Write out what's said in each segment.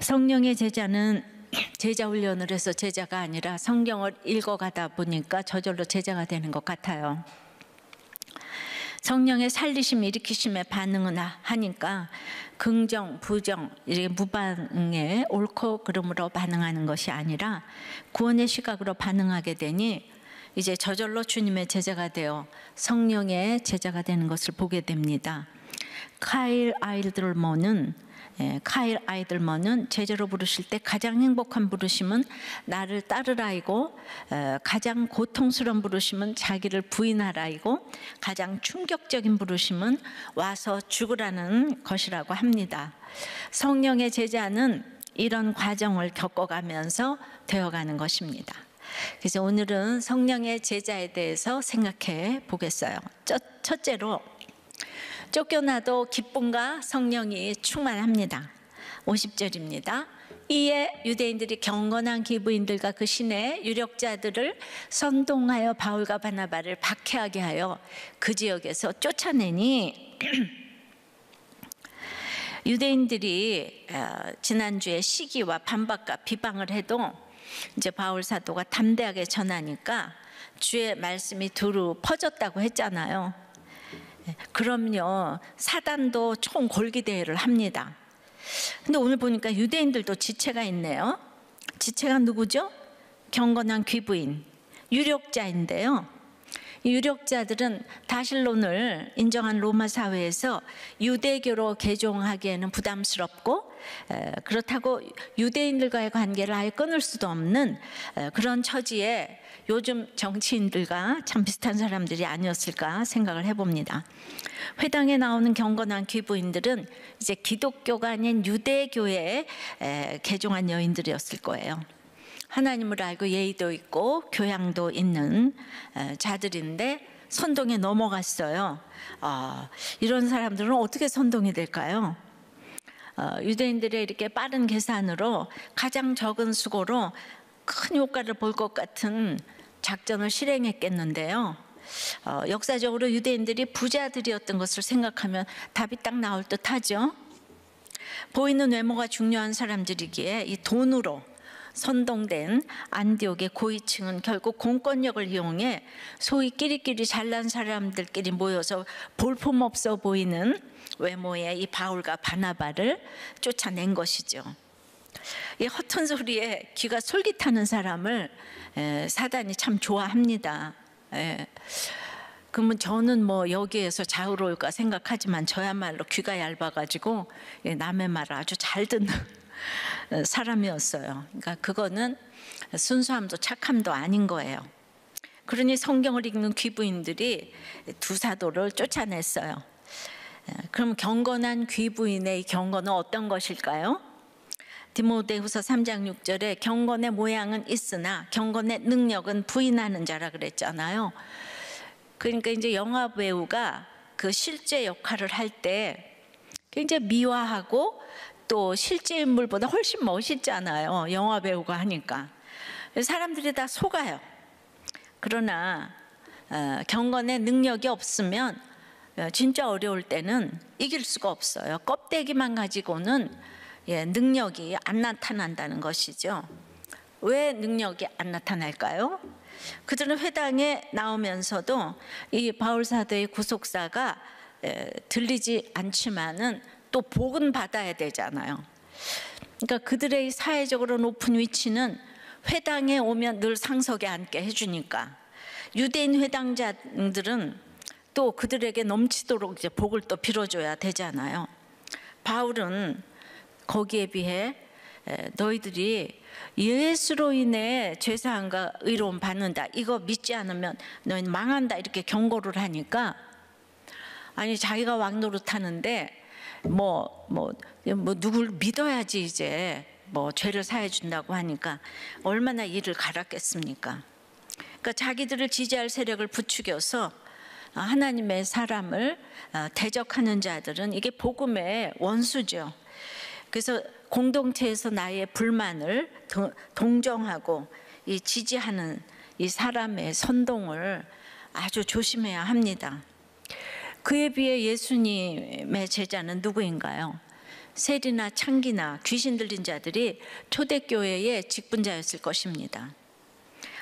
성령의 제자는 제자 훈련을 해서 제자가 아니라 성경을 읽어가다 보니까 저절로 제자가 되는 것 같아요. 성령의 살리심 일으키심에 반응을 하니까 긍정, 부정, 이렇게 무반응에 옳고 그름으로 반응하는 것이 아니라 구원의 시각으로 반응하게 되니 이제 저절로 주님의 제자가 되어 성령의 제자가 되는 것을 보게 됩니다. 카일 아이들먼은 제자로 부르실 때 가장 행복한 부르심은 나를 따르라이고, 가장 고통스러운 부르심은 자기를 부인하라이고, 가장 충격적인 부르심은 와서 죽으라는 것이라고 합니다. 성령의 제자는 이런 과정을 겪어가면서 되어가는 것입니다. 그래서 오늘은 성령의 제자에 대해서 생각해 보겠어요. 첫째로 쫓겨나도 기쁨과 성령이 충만합니다. 50절입니다. 이에 유대인들이 경건한 기부인들과 그 시내 유력자들을 선동하여 바울과 바나바를 박해하게 하여 그 지역에서 쫓아내니 유대인들이 지난주에 시기와 반박과 비방을 해도 이제 바울 사도가 담대하게 전하니까 주의 말씀이 두루 퍼졌다고 했잖아요. 그럼요, 사단도 총 골기대회를 합니다. 근데 오늘 보니까 유대인들도 지체가 있네요. 지체가 누구죠? 경건한 귀부인, 유력자인데요. 이 유력자들은 다실론을 인정한 로마 사회에서 유대교로 개종하기에는 부담스럽고, 그렇다고 유대인들과의 관계를 아예 끊을 수도 없는 그런 처지에 요즘 정치인들과 참 비슷한 사람들이 아니었을까 생각을 해봅니다. 회당에 나오는 경건한 귀부인들은 이제 기독교가 아닌 유대교에 개종한 여인들이었을 거예요. 하나님을 알고 예의도 있고 교양도 있는 자들인데 선동에 넘어갔어요. 이런 사람들은 어떻게 선동이 될까요? 유대인들의 이렇게 빠른 계산으로 가장 적은 수고로 큰 효과를 볼 것 같은 작전을 실행했겠는데요. 역사적으로 유대인들이 부자들이었던 것을 생각하면 답이 딱 나올 듯하죠. 보이는 외모가 중요한 사람들이기에 이 돈으로 선동된 안디옥의 고위층은 결국 공권력을 이용해 소위 끼리끼리 잘난 사람들끼리 모여서 볼품없어 보이는 외모의 이 바울과 바나바를 쫓아낸 것이죠. 이 허튼 소리에 귀가 솔깃하는 사람을 사단이 참 좋아합니다. 그러면 저는 뭐 여기에서 자유로울까 생각하지만 저야말로 귀가 얇아가지고 남의 말을 아주 잘 듣는 사람이었어요. 그러니까 그거는 순수함도 착함도 아닌 거예요. 그러니 성경을 읽는 귀부인들이 두 사도를 쫓아냈어요. 그럼 경건한 귀부인의 경건은 어떤 것일까요? 디모데후서 3장 6절에 경건의 모양은 있으나 경건의 능력은 부인하는 자라 그랬잖아요. 그러니까 이제 영화 배우가 그 실제 역할을 할 때 굉장히 미화하고 또 실제 인물보다 훨씬 멋있잖아요. 영화 배우가 하니까. 사람들이 다 속아요. 그러나 경건의 능력이 없으면 진짜 어려울 때는 이길 수가 없어요. 껍데기만 가지고는 능력이 안 나타난다는 것이죠. 왜 능력이 안 나타날까요? 그들은 회당에 나오면서도 이 바울 사도의 구속사가 들리지 않지만은 또 복은 받아야 되잖아요. 그러니까 그들의 사회적으로 높은 위치는 회당에 오면 늘 상석에 앉게 해주니까 유대인 회당자들은 또 그들에게 넘치도록 이제 복을 또 빌어줘야 되잖아요. 바울은 거기에 비해 너희들이 예수로 인해 죄사함과 의로움 받는다, 이거 믿지 않으면 너희는 망한다, 이렇게 경고를 하니까 아니 자기가 왕 노릇하는데 누굴 믿어야지 이제 죄를 사해 준다고 하니까 얼마나 이를 갈았겠습니까? 그러니까 자기들을 지지할 세력을 부추겨서 하나님의 사람을 대적하는 자들은 이게 복음의 원수죠. 그래서 공동체에서 나의 불만을 동정하고 이 지지하는 이 사람의 선동을 아주 조심해야 합니다. 그에 비해 예수님의 제자는 누구인가요? 세리나 창기나 귀신 들린 자들이 초대교회의 직분자였을 것입니다.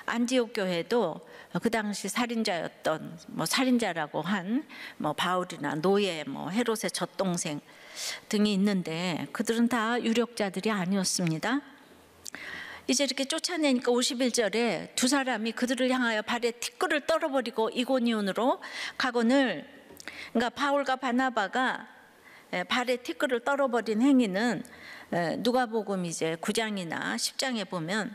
안디옥 교회도 그 당시 살인자였던 살인자라고 한 바울이나 노예, 헤롯의 젖동생 등이 있는데 그들은 다 유력자들이 아니었습니다. 이제 이렇게 쫓아내니까 51절에 두 사람이 그들을 향하여 발에 티끌을 떨어버리고 이고니온으로 가거늘, 그러니까 바울과 바나바가 발에 티끌을 떨어버린 행위는 누가복음 이제 9장이나 10장에 보면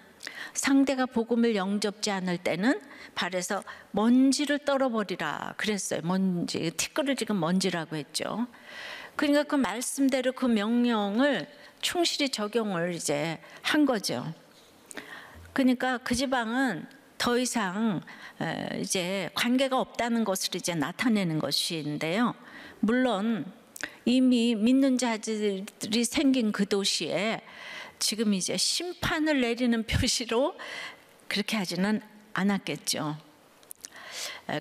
상대가 복음을 영접지 않을 때는 발에서 먼지를 떨어버리라 그랬어요. 먼지, 티끌을 지금 먼지라고 했죠. 그러니까 그 말씀대로 그 명령을 충실히 적용을 이제 한 거죠. 그러니까 그 지방은 더 이상 이제 관계가 없다는 것을 이제 나타내는 것인데요. 물론 이미 믿는 자들이 생긴 그 도시에 지금 이제 심판을 내리는 표시로 그렇게 하지는 않았겠죠.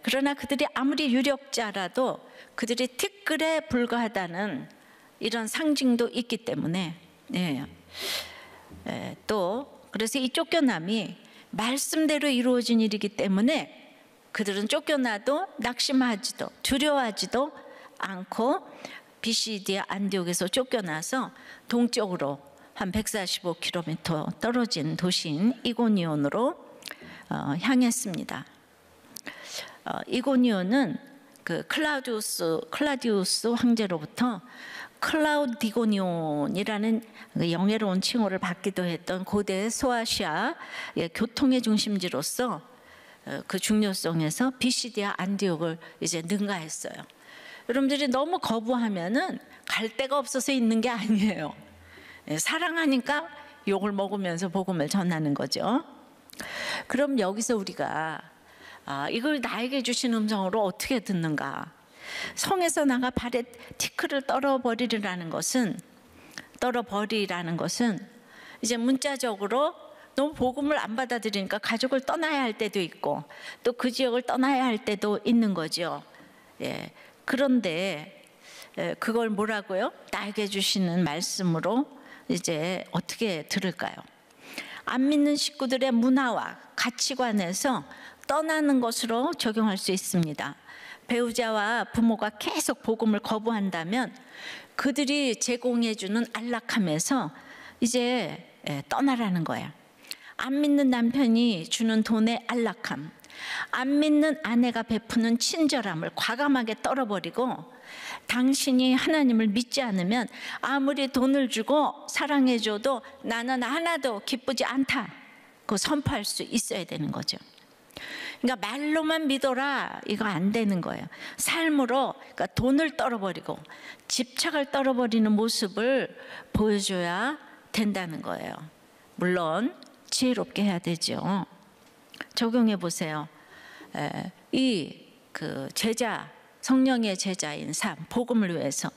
그러나 그들이 아무리 유력자라도 그들이 티끌에 불과하다는 이런 상징도 있기 때문에 또 그래서 이 쫓겨남이 말씀대로 이루어진 일이기 때문에 그들은 쫓겨나도 낙심하지도 두려워하지도 않고 비시디아 안디옥에서 쫓겨나서 동쪽으로 한 145km 떨어진 도시인 이고니온으로 향했습니다. 이고니온은 그 클라우디우스 황제로부터 클라우디고니온이라는 영예로운 칭호를 받기도 했던 고대 소아시아의 교통의 중심지로서 그 중요성에서 비시디아 안디옥을 이제 능가했어요. 여러분들이 너무 거부하면은 갈 데가 없어서 있는 게 아니에요. 사랑하니까 욕을 먹으면서 복음을 전하는 거죠. 그럼 여기서 우리가 이걸 나에게 주신 음성으로 어떻게 듣는가? 성에서 나가 발에 티끌을 떨어버리라는 것은 이제 문자적으로 너무 복음을 안 받아들이니까 가족을 떠나야 할 때도 있고 또 그 지역을 떠나야 할 때도 있는 거죠. 그런데 그걸 뭐라고요? 나에게 주시는 말씀으로 이제 어떻게 들을까요? 안 믿는 식구들의 문화와 가치관에서 떠나는 것으로 적용할 수 있습니다. 배우자와 부모가 계속 복음을 거부한다면 그들이 제공해주는 안락함에서 이제 떠나라는 거야. 안 믿는 남편이 주는 돈의 안락함, 안 믿는 아내가 베푸는 친절함을 과감하게 떨어버리고 당신이 하나님을 믿지 않으면 아무리 돈을 주고 사랑해줘도 나는 하나도 기쁘지 않다. 그거 선포할 수 있어야 되는 거죠. 그러니까 말로만 믿어라 이거 안 되는 거예요. 삶으로 그러니까 돈을 떨어버리고 집착을 떨어버리는 모습을 보여줘야 된다는 거예요. 물론 지혜롭게 해야 되죠. 적용해 보세요. 이 그 제자, 성령의 제자인 삶, 복음을 위해서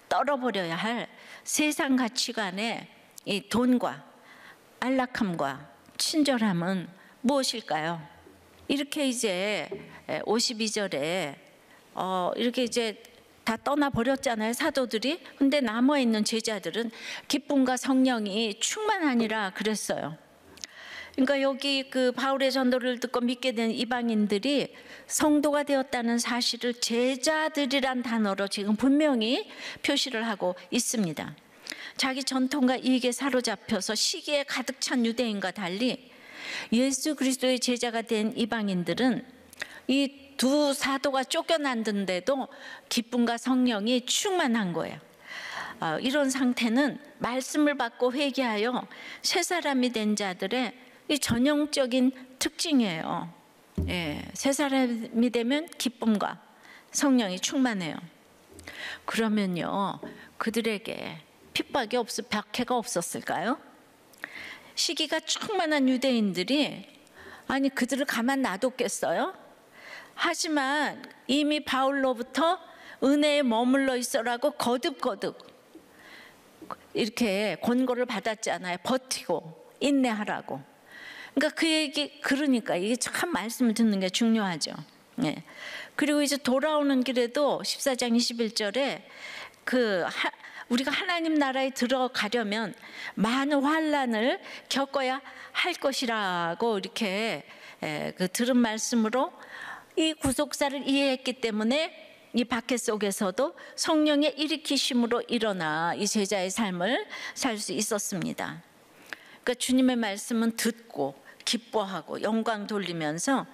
떨어버려야 할 세상 가치관의 이 돈과 안락함과 친절함은 무엇일까요? 이렇게 이제 52절에 이렇게 이제 다 떠나버렸잖아요, 사도들이. 근데 남아있는 제자들은 기쁨과 성령이 충만하니라 그랬어요. 그러니까 여기 그 바울의 전도를 듣고 믿게 된 이방인들이 성도가 되었다는 사실을 제자들이란 단어로 지금 분명히 표시를 하고 있습니다. 자기 전통과 이익에 사로잡혀서 시기에 가득 찬 유대인과 달리 예수 그리스도의 제자가 된 이방인들은 이 두 사도가 쫓겨났는데도 기쁨과 성령이 충만한 거예요. 이런 상태는 말씀을 받고 회개하여 새 사람이 된 자들의 이 전형적인 특징이에요. 새 사람이 되면 기쁨과 성령이 충만해요. 그러면요, 그들에게 핍박이 박해가 없었을까요? 시기가 충만한 유대인들이 아니 그들을 가만 놔뒀겠어요? 하지만 이미 바울로부터 은혜에 머물러 있어라고 거듭거듭 이렇게 권고를 받았잖아요. 버티고 인내하라고. 그러니까 그 얘기, 그러니까 이게 참 말씀을 듣는 게 중요하죠. 그리고 이제 돌아오는 길에도 14장 21절에 그 우리가 하나님 나라에 들어가려면 많은 환난을 겪어야 할 것이라고 이렇게 들은 말씀으로 이 구속사를 이해했기 때문에 이 박해 속에서도 성령의 일으키심으로 일어나 이 제자의 삶을 살 수 있었습니다. 그러니까 주님의 말씀은 듣고 기뻐하고 영광 돌리면서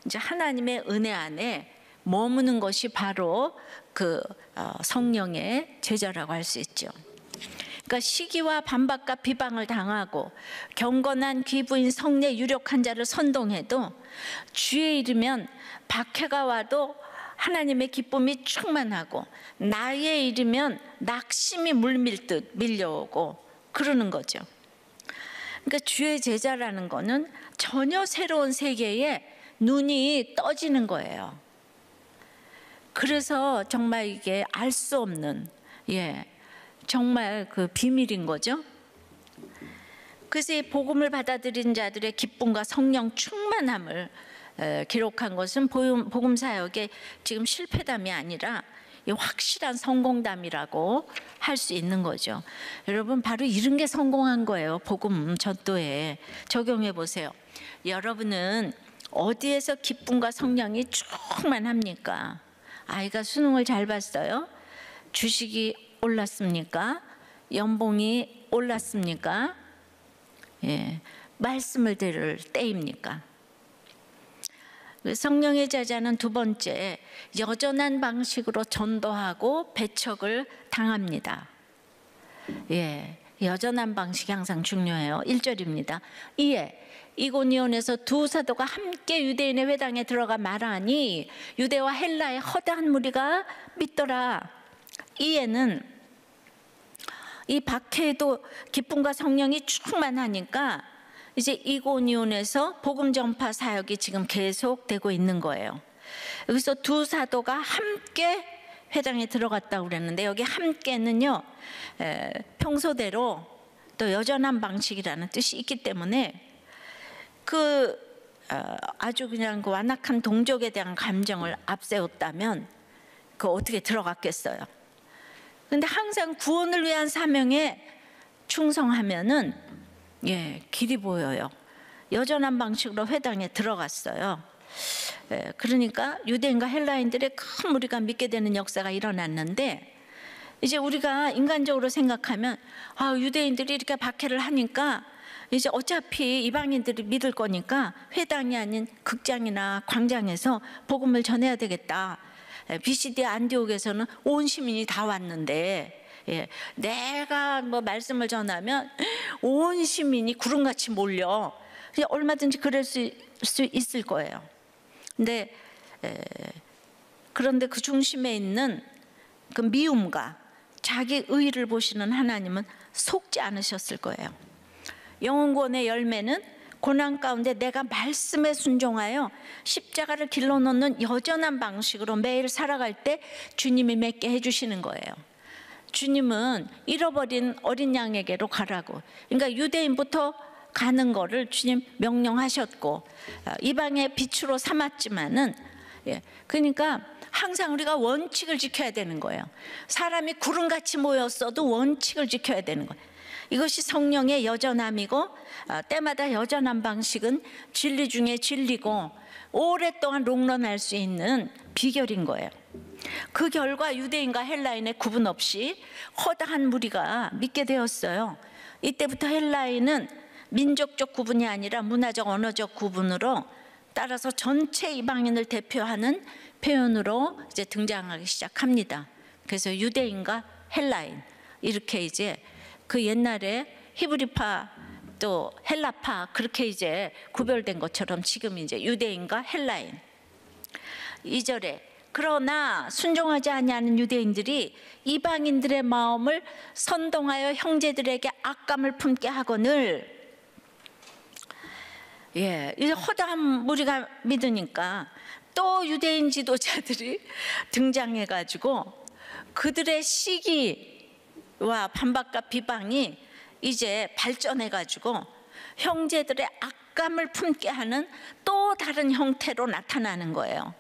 이제 하나님의 은혜 안에 머무는 것이 바로 그 성령의 제자라고 할 수 있죠. 그러니까 시기와 반박과 비방을 당하고 경건한 귀부인 성례 유력한 자를 선동해도 주에 이르면 박해가 와도 하나님의 기쁨이 충만하고 나에 이르면 낙심이 물밀듯 밀려오고 그러는 거죠. 그러니까 주의 제자라는 거는 전혀 새로운 세계에 눈이 떠지는 거예요. 그래서 정말 이게 알 수 없는 정말 그 비밀인 거죠. 그래서 이 복음을 받아들인 자들의 기쁨과 성령 충만함을 기록한 것은 복음 사역의 지금 실패담이 아니라 확실한 성공담이라고 할 수 있는 거죠. 여러분, 바로 이런 게 성공한 거예요. 복음 전도에 적용해 보세요. 여러분은 어디에서 기쁨과 성령이 충만합니까? 아이가 수능을 잘 봤어요? 주식이 올랐습니까? 연봉이 올랐습니까? 말씀을 들을 때입니까? 성령의 제자는 두 번째, 여전한 방식으로 전도하고 배척을 당합니다. 여전한 방식이 항상 중요해요. 1절입니다. 이에 이고니온에서 두 사도가 함께 유대인의 회당에 들어가 말하니 유대와 헬라의 허다한 무리가 믿더라. 이에는 이 박해에도 기쁨과 성령이 충만하니까 이제 이고니온에서 복음 전파 사역이 지금 계속되고 있는 거예요. 여기서 두 사도가 함께 회당에 들어갔다고 그랬는데 여기 함께는요, 평소대로 또 여전한 방식이라는 뜻이 있기 때문에 아주 그냥 그 완악한 동족에 대한 감정을 앞세웠다면 어떻게 들어갔겠어요? 근데 항상 구원을 위한 사명에 충성하면은 길이 보여요. 여전한 방식으로 회당에 들어갔어요. 그러니까 유대인과 헬라인들의 큰 무리가 믿게 되는 역사가 일어났는데, 이제 우리가 인간적으로 생각하면 유대인들이 이렇게 박해를 하니까 이제 어차피 이방인들이 믿을 거니까 회당이 아닌 극장이나 광장에서 복음을 전해야 되겠다. BCD 안디옥에서는 온 시민이 다 왔는데 내가 뭐 말씀을 전하면 온 시민이 구름같이 몰려. 얼마든지 그럴 수 있을 거예요. 그런데 그 중심에 있는 그 미움과 자기 의의를 보시는 하나님은 속지 않으셨을 거예요. 영혼구원의 열매는 고난 가운데 내가 말씀에 순종하여 십자가를 길러놓는 여전한 방식으로 매일 살아갈 때 주님이 맺게 해주시는 거예요. 주님은 잃어버린 어린 양에게로 가라고, 그러니까 유대인부터 가는 거를 주님 명령하셨고 이방의 빛으로 삼았지만은 그러니까 항상 우리가 원칙을 지켜야 되는 거예요. 사람이 구름같이 모였어도 원칙을 지켜야 되는 거예요. 이것이 성령의 여전함이고 때마다 여전한 방식은 진리 중에 진리고 오랫동안 롱런할 수 있는 비결인 거예요. 그 결과 유대인과 헬라인의 구분 없이 허다한 무리가 믿게 되었어요. 이때부터 헬라인은 민족적 구분이 아니라 문화적 언어적 구분으로 따라서 전체 이방인을 대표하는 표현으로 이제 등장하기 시작합니다. 그래서 유대인과 헬라인 이렇게 이제 그 옛날에 히브리파 또 헬라파 그렇게 이제 구별된 것처럼 지금 이제 유대인과 헬라인. 2절에 그러나 순종하지 아니하는 유대인들이 이방인들의 마음을 선동하여 형제들에게 악감을 품게 하거늘. 이제 허다한 무리가 믿으니까 또 유대인 지도자들이 등장해가지고 그들의 시기와 반박과 비방이 이제 발전해가지고 형제들의 악감을 품게 하는 또 다른 형태로 나타나는 거예요.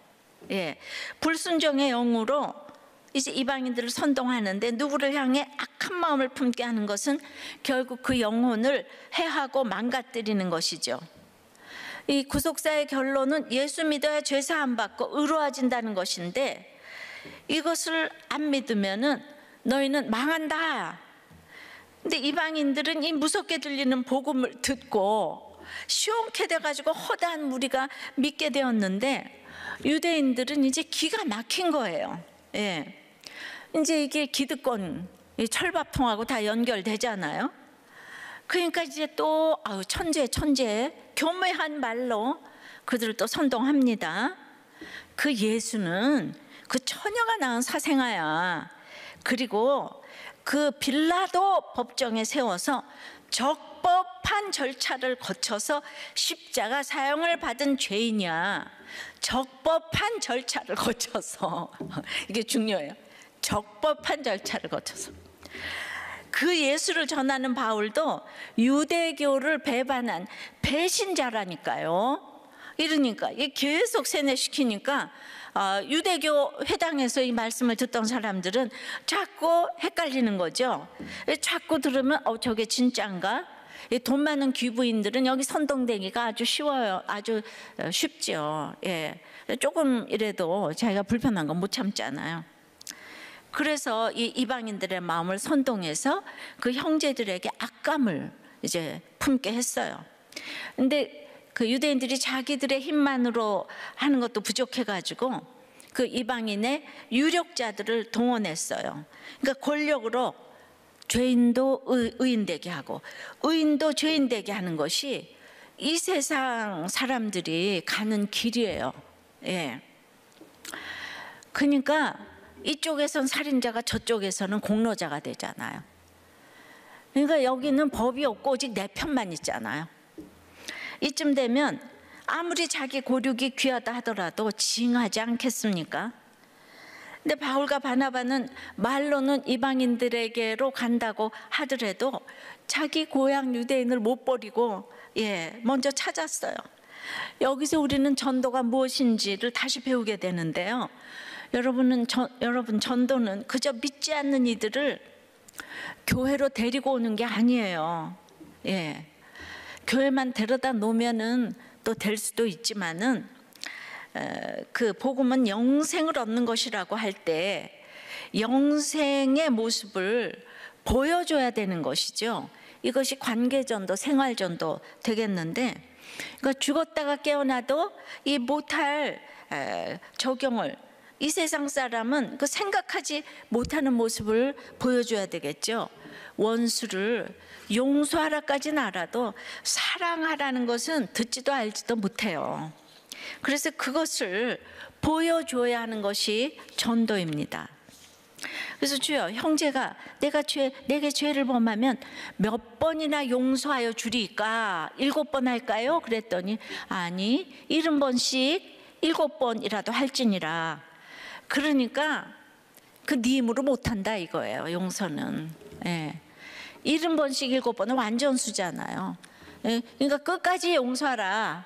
불순종의 영으로 이제 이방인들을 선동하는데 누구를 향해 악한 마음을 품게 하는 것은 결국 그 영혼을 해하고 망가뜨리는 것이죠. 이 구속사의 결론은 예수 믿어야 죄 사함 받고 의로워진다는 것인데, 이것을 안 믿으면은 너희는 망한다. 근데 이방인들은 이 무섭게 들리는 복음을 듣고 시원케 돼가지고 허다한 무리가 믿게 되었는데, 유대인들은 이제 기가 막힌 거예요. 예. 이제 이게 기득권, 철밥통하고 다 연결되잖아요. 그러니까 이제 또 천재 교묘한 말로 그들을 또 선동합니다. 그 예수는 그 처녀가 낳은 사생아야. 그리고 그 빌라도 법정에 세워서 적법한 절차를 거쳐서 십자가 사형을 받은 죄인이야. 적법한 절차를 거쳐서 이게 중요해요. 적법한 절차를 거쳐서. 그 예수를 전하는 바울도 유대교를 배반한 배신자라니까요. 이러니까 계속 세뇌시키니까 유대교 회당에서 이 말씀을 듣던 사람들은 자꾸 헷갈리는 거죠. 자꾸 들으면 저게 진짜인가? 돈 많은 귀부인들은 여기 선동되기가 아주 쉬워요. 아주 쉽죠. 예. 조금 이래도 자기가 불편한 건 못 참잖아요. 그래서 이 이방인들의 마음을 선동해서 그 형제들에게 악감을 이제 품게 했어요. 근데 그 유대인들이 자기들의 힘만으로 하는 것도 부족해가지고 그 이방인의 유력자들을 동원했어요. 그러니까 권력으로 죄인도 의인 되게 하고 의인도 죄인 되게 하는 것이 이 세상 사람들이 가는 길이에요. 예. 그러니까 이쪽에선 살인자가 저쪽에서는 공로자가 되잖아요. 그러니까 여기는 법이 없고 오직 내 편만 있잖아요. 이쯤 되면 아무리 자기 고륙이 귀하다 하더라도 징하지 않겠습니까? 근데 바울과 바나바는 말로는 이방인들에게로 간다고 하더라도 자기 고향 유대인을 못 버리고 먼저 찾았어요. 여기서 우리는 전도가 무엇인지를 다시 배우게 되는데요. 여러분 전도는 그저 믿지 않는 이들을 교회로 데리고 오는 게 아니에요. 교회만 데려다 놓으면은 또 될 수도 있지만은 그 복음은 영생을 얻는 것이라고 할 때 영생의 모습을 보여줘야 되는 것이죠. 이것이 관계전도, 생활전도 되겠는데, 그러니까 죽었다가 깨어나도 이 못할 적용을 이 세상 사람은 그 생각하지 못하는 모습을 보여줘야 되겠죠. 원수를 용서하라까지는 알아도 사랑하라는 것은 듣지도 알지도 못해요. 그래서 그것을 보여줘야 하는 것이 전도입니다. 그래서 주여, 형제가 내게 죄를 범하면 몇 번이나 용서하여 주리까? 7번 할까요? 그랬더니 아니 70번씩 7번이라도 할지니라. 그러니까 그 네 힘으로 못한다 이거예요. 용서는 70번씩 7번은 완전수잖아요. 그러니까 끝까지 용서하라.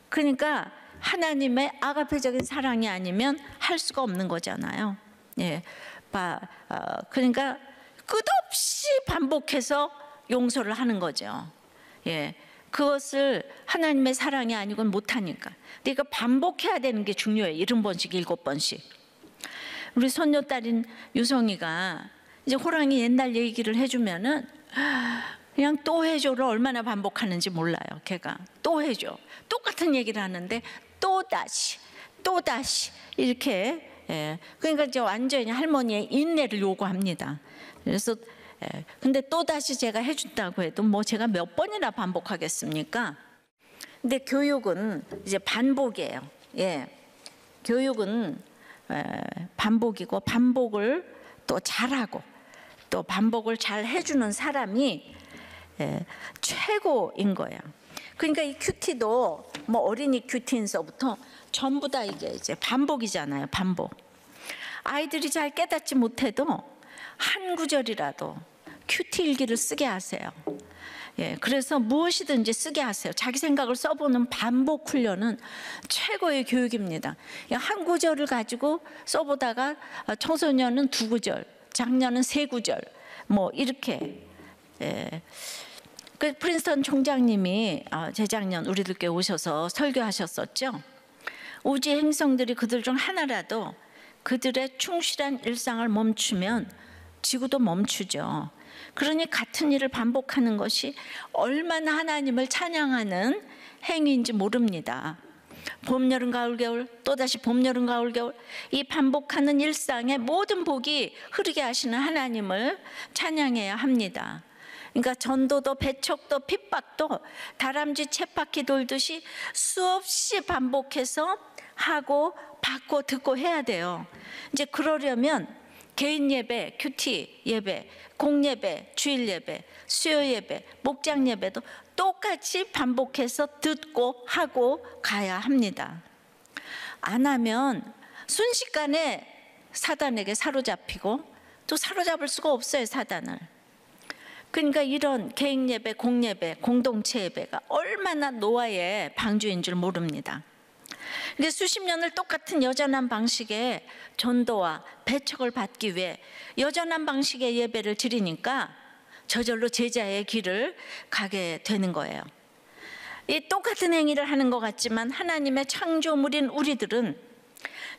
그러니까 하나님의 아가페적인 사랑이 아니면 할 수가 없는 거잖아요. 그러니까 끝없이 반복해서 용서를 하는 거죠. 그것을 하나님의 사랑이 아니고는 못하니까. 그러니까 반복해야 되는 게 중요해요. 70번씩 7번씩. 우리 손녀딸인 유성이가 이제 호랑이 옛날 얘기를 해주면은 그냥 또 해줘를 얼마나 반복하는지 몰라요. 걔가 또 해줘, 똑같은 얘기를 하는데 또 다시 이렇게. 그러니까 이제 완전히 할머니의 인내를 요구합니다. 그래서 근데 또 다시 제가 해준다고 해도 뭐 제가 몇 번이나 반복하겠습니까? 근데 교육은 이제 반복이에요. 교육은 반복이고, 반복을 또 잘하고 또 반복을 잘 해주는 사람이 최고인 거예요. 그러니까 이 큐티도 뭐 어린이 큐티에서부터 전부 다 이게 이제 반복이잖아요. 반복. 아이들이 잘 깨닫지 못해도 한 구절이라도 큐티 일기를 쓰게 하세요. 예, 그래서 무엇이든지 쓰게 하세요. 자기 생각을 써보는 반복 훈련은 최고의 교육입니다. 한 구절을 가지고 써보다가 청소년은 2구절, 장년은 3구절, 뭐 이렇게. 예. 그 프린스턴 총장님이 재작년 우리들 교회 오셔서 설교하셨었죠. 우주의 행성들이 그들 중 하나라도 그들의 충실한 일상을 멈추면 지구도 멈추죠. 그러니 같은 일을 반복하는 것이 얼마나 하나님을 찬양하는 행위인지 모릅니다. 봄, 여름, 가을, 겨울, 또다시 봄, 여름, 가을, 겨울, 이 반복하는 일상의 모든 복이 흐르게 하시는 하나님을 찬양해야 합니다. 그러니까 전도도 배척도 핍박도 다람쥐 쳇바퀴 돌듯이 수없이 반복해서 하고 받고 듣고 해야 돼요. 이제 그러려면 개인 예배, 큐티 예배, 공예배, 주일 예배, 수요 예배, 목장 예배도 똑같이 반복해서 듣고 하고 가야 합니다. 안 하면 순식간에 사단에게 사로잡히고 또 사로잡을 수가 없어요, 사단을. 그러니까 이런 개인 예배, 공예배, 공동체 예배가 얼마나 노아의 방주인 줄 모릅니다. 근데 수십 년을 똑같은 여전한 방식의 전도와 배척을 받기 위해 여전한 방식의 예배를 드리니까 저절로 제자의 길을 가게 되는 거예요. 이 똑같은 행위를 하는 것 같지만 하나님의 창조물인 우리들은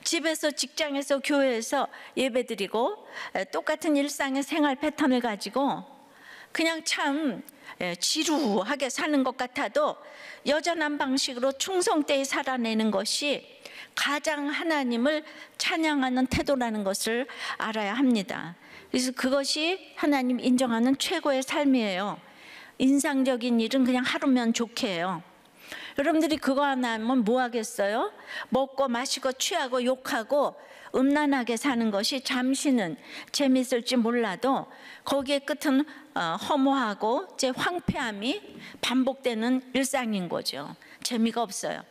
집에서, 직장에서, 교회에서 예배드리고 똑같은 일상의 생활 패턴을 가지고 그냥 참 지루하게 사는 것 같아도 여전한 방식으로 충성되이 살아내는 것이 가장 하나님을 찬양하는 태도라는 것을 알아야 합니다. 그래서 그것이 하나님 인정하는 최고의 삶이에요. 인상적인 일은 그냥 하루면 좋게 해요. 여러분들이 그거 하나 하면 뭐 하겠어요? 먹고 마시고 취하고 욕하고 음란하게 사는 것이 잠시는 재미있을지 몰라도 거기에 끝은 허무하고 황폐함이 반복되는 일상인 거죠. 재미가 없어요.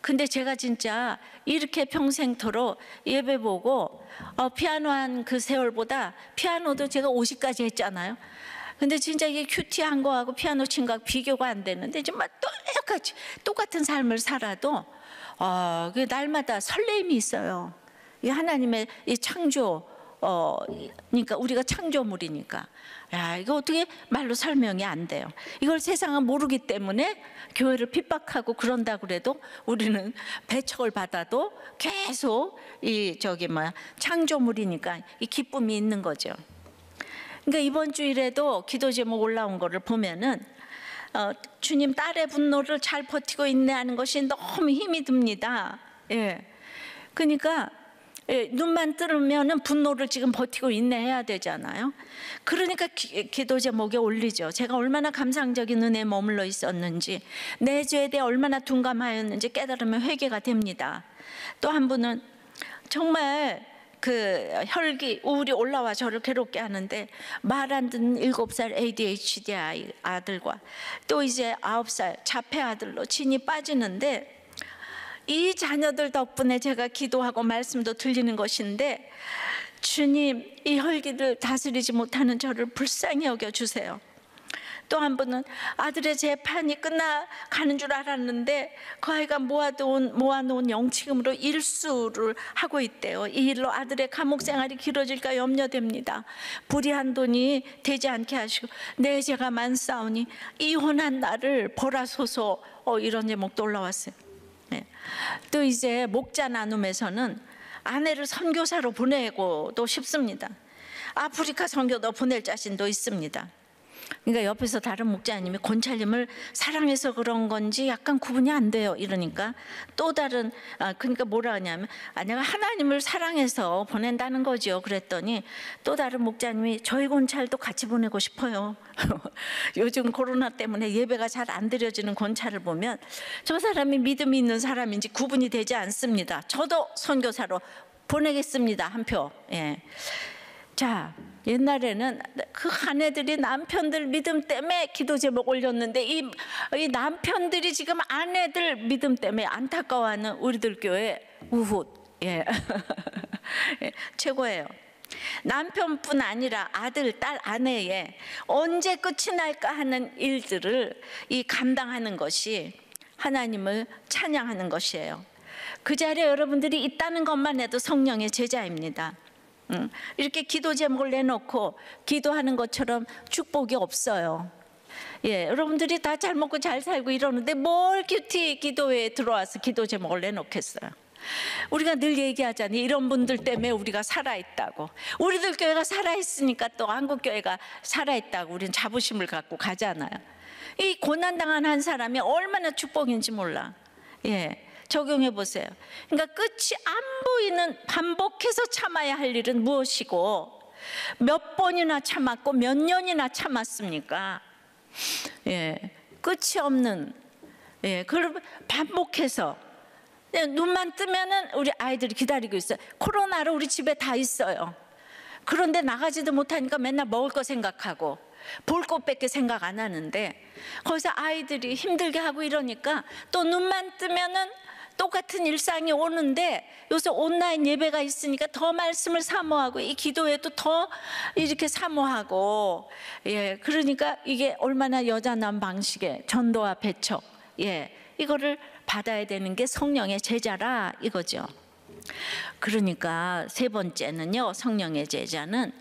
근데 제가 진짜 이렇게 평생토록 예배 보고 피아노 한 그 세월보다 피아노도 제가 50까지 했잖아요. 근데 진짜 이게 큐티한 거하고 피아노 친 거하고 비교가 안 되는데 정말 똑같은 삶을 살아도 그 날마다 설렘이 있어요. 이 하나님의 이 창조, 그러니까 우리가 창조물이니까. 야, 이거 어떻게 말로 설명이 안 돼요. 이걸 세상은 모르기 때문에 교회를 핍박하고 그런다 그래도 우리는 배척을 받아도 계속 창조물이니까 이 기쁨이 있는 거죠. 그러니까 이번 주일에도 기도 제목 올라온 거를 보면은 주님, 딸의 분노를 잘 버티고 인내하는 것이 너무 힘이 듭니다. 예. 그러니까 눈만 뜨면은 분노를 지금 버티고 인내해야 되잖아요. 그러니까 기도 제목에 올리죠. 제가 얼마나 감상적인 은혜에 머물러 있었는지, 내 죄에 대해 얼마나 둔감하였는지 깨달으면 회개가 됩니다. 또 한 분은 정말 그 혈기, 우울이 올라와 저를 괴롭게 하는데 말 안 듣는 7살 ADHD 아들과 또 이제 9살 자폐 아들로 진이 빠지는데, 이 자녀들 덕분에 제가 기도하고 말씀도 들리는 것인데, 주님, 이 혈기를 다스리지 못하는 저를 불쌍히 여겨주세요. 또 한 분은 아들의 재판이 끝나가는 줄 알았는데 그 아이가 모아놓은 영치금으로 일수를 하고 있대요. 이 일로 아들의 감옥 생활이 길어질까 염려됩니다. 불의한 돈이 되지 않게 하시고 내 죄가 많사오니 이혼한 나를 벌하소서. 이런 제목도 올라왔어요. 네. 또 이제 목자 나눔에서는 아내를 선교사로 보내고도 싶습니다. 아프리카 선교도 보낼 자신도 있습니다. 그러니까 옆에서 다른 목자님이 권찰님을 사랑해서 그런 건지 약간 구분이 안 돼요. 이러니까 또 다른 그러니까 뭐라 하냐면 내가 하나님을 사랑해서 보낸다는 거죠. 그랬더니 또 다른 목자님이 저희 권찰도 같이 보내고 싶어요. 요즘 코로나 때문에 예배가 잘 안 드려지는 권찰을 보면 저 사람이 믿음이 있는 사람인지 구분이 되지 않습니다. 저도 선교사로 보내겠습니다. 한 표. 예. 자, 옛날에는 그 아내들이 남편들 믿음 때문에 기도 제목 올렸는데 이 남편들이 지금 아내들 믿음 때문에 안타까워하는 우리들 교회 우훗. 예. 예, 최고예요. 남편뿐 아니라 아들, 딸, 아내의 언제 끝이 날까 하는 일들을 감당하는 것이 하나님을 찬양하는 것이에요. 그 자리에 여러분들이 있다는 것만 해도 성령의 제자입니다. 이렇게 기도 제목을 내놓고 기도하는 것처럼 축복이 없어요. 여러분들이 다 잘 먹고 잘 살고 이러는데 뭘 큐티 기도회에 들어와서 기도 제목을 내놓겠어요. 우리가 늘 얘기하잖아요. 이런 분들 때문에 우리가 살아있다고. 우리들 교회가 살아있으니까 또 한국교회가 살아있다고 우리는 자부심을 갖고 가잖아요. 이 고난당한 한 사람이 얼마나 축복인지 몰라. 적용해 보세요. 그러니까 끝이 안 보이는, 반복해서 참아야 할 일은 무엇이고 몇 번이나 참았고 몇 년이나 참았습니까? 끝이 없는, 그걸 반복해서 눈만 뜨면은 우리 아이들이 기다리고 있어요. 코로나로 우리 집에 다 있어요. 그런데 나가지도 못하니까 맨날 먹을 거 생각하고 볼 것밖에 생각 안 하는데, 거기서 아이들이 힘들게 하고 이러니까 또 눈만 뜨면은 똑같은 일상이 오는데, 요새 온라인 예배가 있으니까 더 말씀을 사모하고 이 기도에도 더 이렇게 사모하고, 그러니까 이게 얼마나 여자남 방식의 전도와 배척, 이거를 받아야 되는 게 성령의 제자라 이거죠. 그러니까 세 번째는요, 성령의 제자는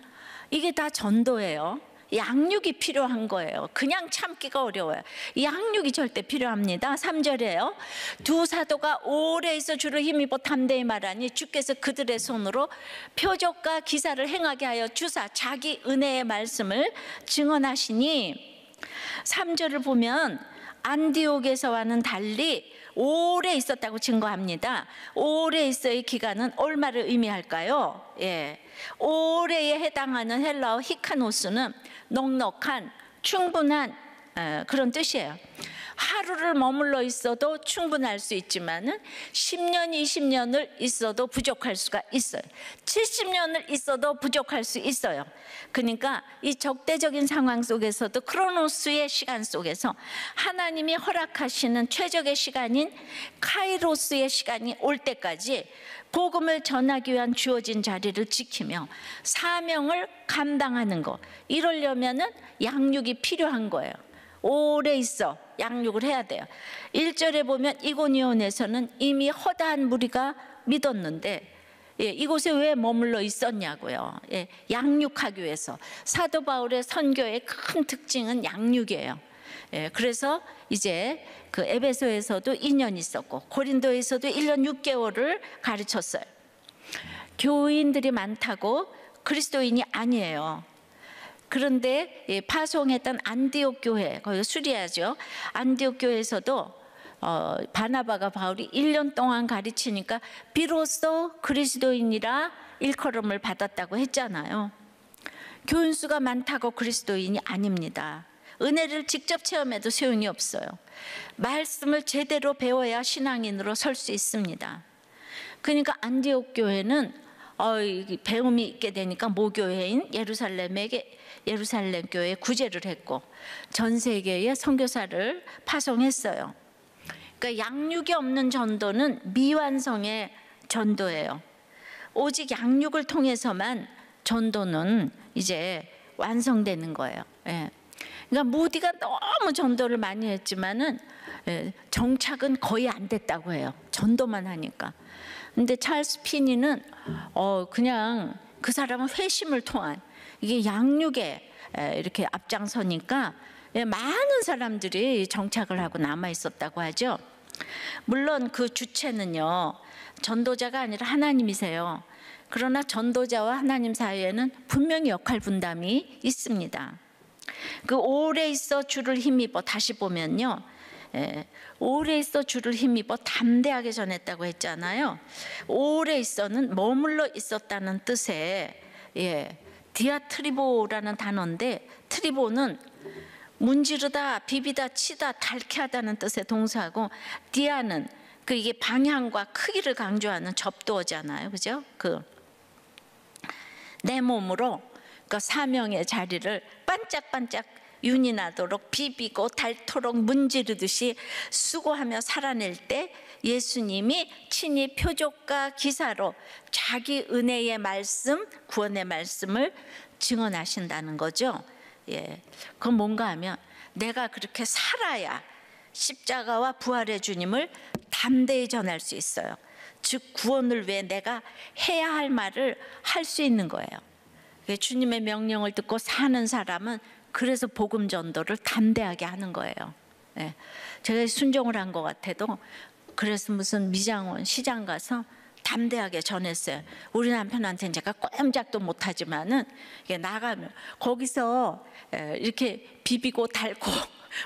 이게 다 전도예요. 양육이 필요한 거예요. 그냥 참기가 어려워요. 양육이 절대 필요합니다. 3절에요. 두 사도가 오래 있어 주를 힘입어 담대히 말하니 주께서 그들의 손으로 표적과 기사를 행하게 하여 주사 자기 은혜의 말씀을 증언하시니, 3절을 보면 안디옥에서와는 달리 오래 있었다고 증거합니다. 오래 있어의 기간은 얼마를 의미할까요? 오래에 해당하는 헬라어 히카노스는 넉넉한, 충분한 그런 뜻이에요. 하루를 머물러 있어도 충분할 수 있지만은 10년, 20년을 있어도 부족할 수가 있어요. 70년을 있어도 부족할 수 있어요. 그러니까 이 적대적인 상황 속에서도 크로노스의 시간 속에서 하나님이 허락하시는 최적의 시간인 카이로스의 시간이 올 때까지 복음을 전하기 위한 주어진 자리를 지키며 사명을 감당하는 것, 이러려면은 양육이 필요한 거예요. 오래 있어 양육을 해야 돼요. 1절에 보면 이고니온에서는 이미 허다한 무리가 믿었는데, 이곳에 왜 머물러 있었냐고요. 양육하기 위해서. 사도 바울의 선교의 큰 특징은 양육이에요. 그래서 이제 그 에베소에서도 2년 있었고 고린도에서도 1년 6개월을 가르쳤어요. 교인들이 많다고 그리스도인이 아니에요. 그런데 파송했던 안디옥 교회, 거기 수리아죠. 안디옥 교회에서도 바나바가 바울이 1년 동안 가르치니까 비로소 그리스도인이라 일컬음을 받았다고 했잖아요. 교인 수가 많다고 그리스도인이 아닙니다. 은혜를 직접 체험해도 소용이 없어요. 말씀을 제대로 배워야 신앙인으로 설 수 있습니다. 그러니까 안디옥 교회는 배움이 있게 되니까 모교회인 예루살렘 교회에 구제를 했고 전 세계에 선교사를 파송했어요. 그러니까 양육이 없는 전도는 미완성의 전도예요. 오직 양육을 통해서만 전도는 이제 완성되는 거예요. 그러니까 무디가 너무 전도를 많이 했지만은 정착은 거의 안 됐다고 해요. 전도만 하니까. 근데 찰스 피니는 그냥 그 사람은 회심을 통한 이게 양육에 이렇게 앞장서니까 많은 사람들이 정착을 하고 남아 있었다고 하죠. 물론 그 주체는요, 전도자가 아니라 하나님이세요. 그러나 전도자와 하나님 사이에는 분명히 역할 분담이 있습니다. 그 오래 있어 주를 힘입어, 다시 보면요, 오래 있어 주를 힘입어 담대하게 전했다고 했잖아요. 오래 있어는 머물러 있었다는 뜻의 디아트리보라는 단어인데, 트리보는 문지르다, 비비다, 치다, 닳게 하다는 뜻의 동사고, 디아는 이게 방향과 크기를 강조하는 접두어잖아요, 그죠? 내 몸으로 사명의 자리를 반짝반짝 윤이 나도록 비비고 닳도록 문지르듯이 수고하며 살아낼 때 예수님이 친히 표적과 기사로 자기 은혜의 말씀, 구원의 말씀을 증언하신다는 거죠. 예, 그건 뭔가 하면 내가 그렇게 살아야 십자가와 부활의 주님을 담대히 전할 수 있어요. 즉 구원을 위해 내가 해야 할 말을 할 수 있는 거예요. 주님의 명령을 듣고 사는 사람은 그래서 복음 전도를 담대하게 하는 거예요. 예, 제가 순종을 한 것 같아도 그래서 무슨 미장원 시장 가서 담대하게 전했어요. 우리 남편한테는 제가 꼼짝도 못하지만은 나가면 거기서 이렇게 비비고 달고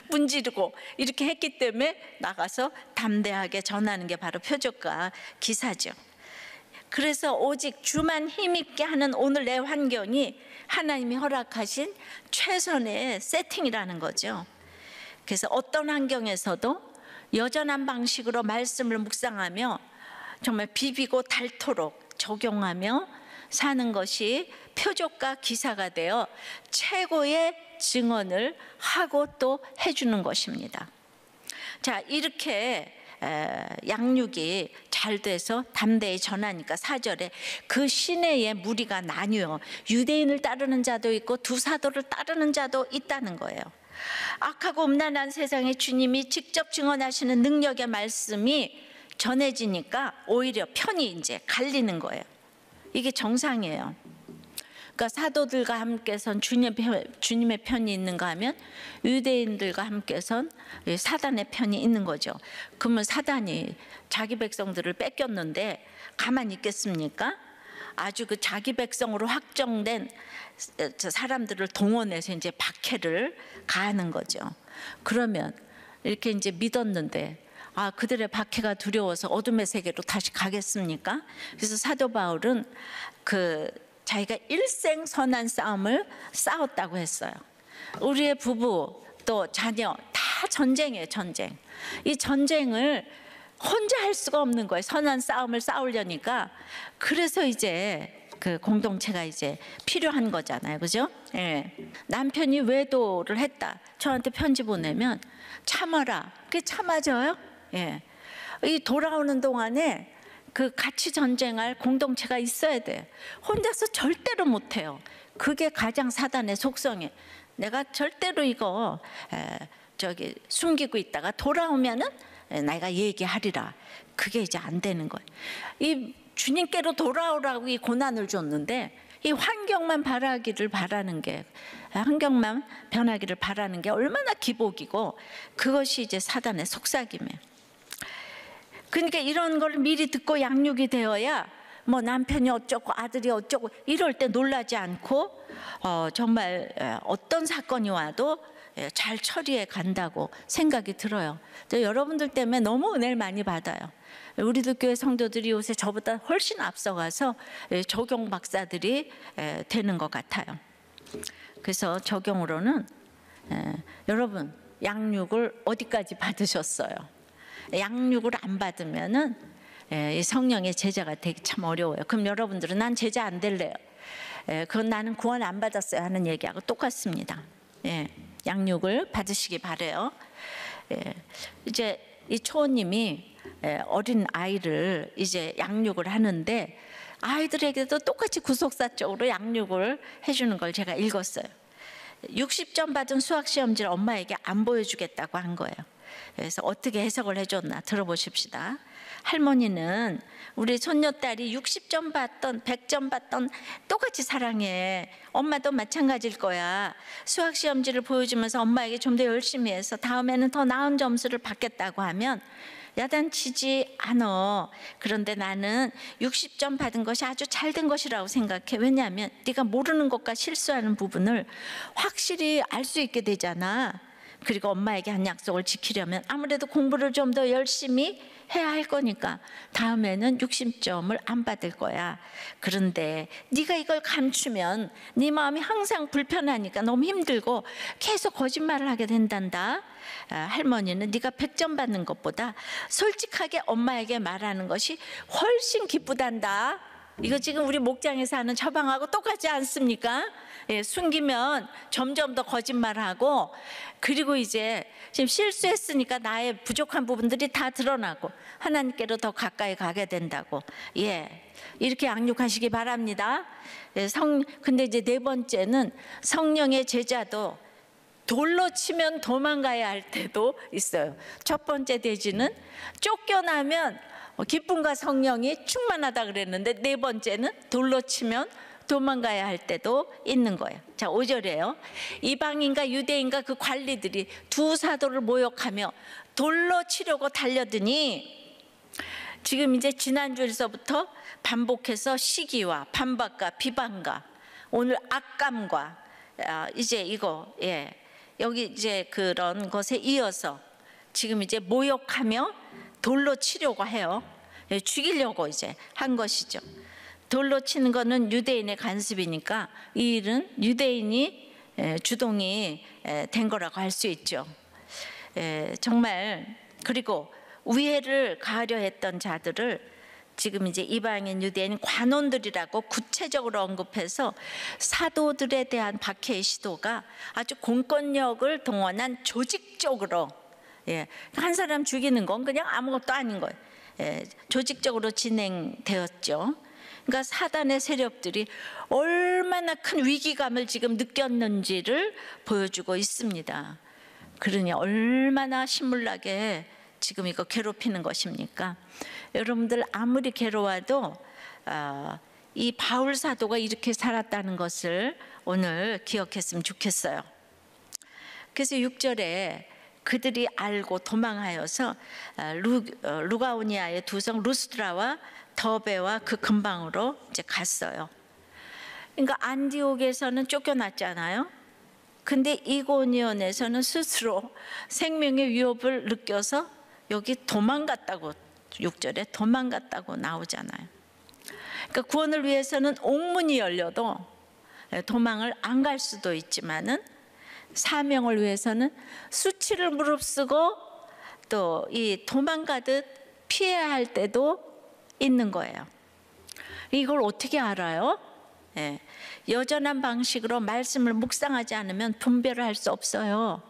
문지르고 이렇게 했기 때문에 나가서 담대하게 전하는 게 바로 표적과 기사죠. 그래서 오직 주만 힘있게 하는 오늘 내 환경이 하나님이 허락하신 최선의 세팅이라는 거죠. 그래서 어떤 환경에서도 여전한 방식으로 말씀을 묵상하며 정말 비비고 닳도록 적용하며 사는 것이 표적과 기사가 되어 최고의 증언을 하고 또 해주는 것입니다. 자, 이렇게 양육이 잘 돼서 담대히 전하니까 4절에 그 시내에 무리가 나뉘어 유대인을 따르는 자도 있고 두 사도를 따르는 자도 있다는 거예요. 악하고 음란한 세상에 주님이 직접 증언하시는 능력의 말씀이 전해지니까 오히려 편이 이제 갈리는 거예요. 이게 정상이에요. 그러니까 사도들과 함께선 주님의 편이 있는가 하면 유대인들과 함께선 사단의 편이 있는 거죠. 그러면 사단이 자기 백성들을 뺏겼는데 가만히 있겠습니까? 아주 그 자기 백성으로 확정된 사람들을 동원해서 이제 박해를 가하는 거죠. 그러면 이렇게 이제 믿었는데 그들의 박해가 두려워서 어둠의 세계로 다시 가겠습니까? 그래서 사도 바울은 자기가 일생 선한 싸움을 싸웠다고 했어요. 우리의 부부 또 자녀 다 전쟁이에요. 전쟁. 이 전쟁을 혼자 할 수가 없는 거예요. 선한 싸움을 싸우려니까. 그래서 이제 그 공동체가 이제 필요한 거잖아요. 그죠? 예. 남편이 외도를 했다. 저한테 편지 보내면 참아라. 그게 참아져요? 예. 이 돌아오는 동안에 그 같이 전쟁할 공동체가 있어야 돼. 혼자서 절대로 못해요. 그게 가장 사단의 속성이에요. 내가 절대로 이거 숨기고 있다가 돌아오면은 내가 얘기하리라. 그게 이제 안 되는 거예요. 이 주님께로 돌아오라고 이 고난을 줬는데 이 환경만 바라는 게 환경만 변하기를 바라는 게 얼마나 기복이고 그것이 이제 사단의 속삭임이에요. 그러니까 이런 걸 미리 듣고 양육이 되어야 뭐 남편이 어쩌고 아들이 어쩌고 이럴 때 놀라지 않고 정말 어떤 사건이 와도 잘 처리해 간다고 생각이 들어요. 여러분들 때문에 너무 은혜를 많이 받아요. 우리도 교회 성도들이 요새 저보다 훨씬 앞서가서 적용 박사들이 되는 것 같아요. 그래서 적용으로는 여러분 양육을 어디까지 받으셨어요? 양육을 안 받으면은 성령의 제자가 되기 참 어려워요. 그럼 여러분들은 난 제자 안 될래요. 그건 나는 구원 안 받았어요 하는 얘기하고 똑같습니다. 양육을 받으시기 바래요. 이제 이 초원님이 어린 아이를 이제 양육을 하는데 아이들에게도 똑같이 구속사적으로 양육을 해주는 걸 제가 읽었어요. 60점 받은 수학시험지를 엄마에게 안 보여주겠다고 한 거예요. 그래서 어떻게 해석을 해줬나 들어보십시다. 할머니는 우리 손녀딸이 60점 받던 100점 받던 똑같이 사랑해. 엄마도 마찬가지일 거야. 수학시험지를 보여주면서 엄마에게 좀 더 열심히 해서 다음에는 더 나은 점수를 받겠다고 하면 야단치지 않아. 그런데 나는 60점 받은 것이 아주 잘된 것이라고 생각해. 왜냐하면 네가 모르는 것과 실수하는 부분을 확실히 알 수 있게 되잖아. 그리고 엄마에게 한 약속을 지키려면 아무래도 공부를 좀 더 열심히 해야 할 거니까 다음에는 60점을 안 받을 거야. 그런데 네가 이걸 감추면 네 마음이 항상 불편하니까 너무 힘들고 계속 거짓말을 하게 된단다. 할머니는 네가 100점 받는 것보다 솔직하게 엄마에게 말하는 것이 훨씬 기쁘단다. 이거 지금 우리 목장에서 하는 처방하고 똑같지 않습니까? 예, 숨기면 점점 더 거짓말하고, 그리고 이제 지금 실수했으니까 나의 부족한 부분들이 다 드러나고 하나님께로 더 가까이 가게 된다고. 예, 이렇게 양육하시기 바랍니다. 예, 근데 이제 네 번째는 성령의 제자도 돌로 치면 도망가야 할 때도 있어요. 첫 번째 돼지는 쫓겨나면 기쁨과 성령이 충만하다 그랬는데, 네 번째는 돌로 치면 도망가야 할 때도 있는 거예요. 자, 5절이에요. 이방인과 유대인과 그 관리들이 두 사도를 모욕하며 돌로 치려고 달려드니, 지금 이제 지난주에서부터 반복해서 시기와 반박과 비방과 오늘 악감과 이제 이거, 예, 여기 이제 그런 것에 이어서 지금 이제 모욕하며 돌로 치려고 해요. 예, 죽이려고 이제 한 것이죠. 돌로 치는 거는 유대인의 간습이니까 이 일은 유대인이 주동이 된 거라고 할 수 있죠. 정말, 그리고 우애를 가하려 했던 자들을 지금 이제 이방인 유대인 관원들이라고 구체적으로 언급해서 사도들에 대한 박해의 시도가 아주 공권력을 동원한 조직적으로, 한 사람 죽이는 건 그냥 아무것도 아닌 거예요. 조직적으로 진행되었죠. 그러니까 사단의 세력들이 얼마나 큰 위기감을 지금 느꼈는지를 보여주고 있습니다. 그러니 얼마나 신물나게 지금 이거 괴롭히는 것입니까? 여러분들 아무리 괴로워도 이 바울 사도가 이렇게 살았다는 것을 오늘 기억했으면 좋겠어요. 그래서 6절에 그들이 알고 도망하여서 루가오니아의 두 성 루스드라와 더베와 그 근방으로 이제 갔어요. 그러니까 안디옥에서는 쫓겨났잖아요. 근데 이고니온에서는 스스로 생명의 위협을 느껴서 여기 도망갔다고, 6절에 도망갔다고 나오잖아요. 그러니까 구원을 위해서는 옥문이 열려도 도망을 안 갈 수도 있지만은, 사명을 위해서는 수치를 무릅쓰고 또 이 도망가듯 피해야 할 때도 있는 거예요. 이걸 어떻게 알아요? 여전한 방식으로 말씀을 묵상하지 않으면 분별을 할 수 없어요.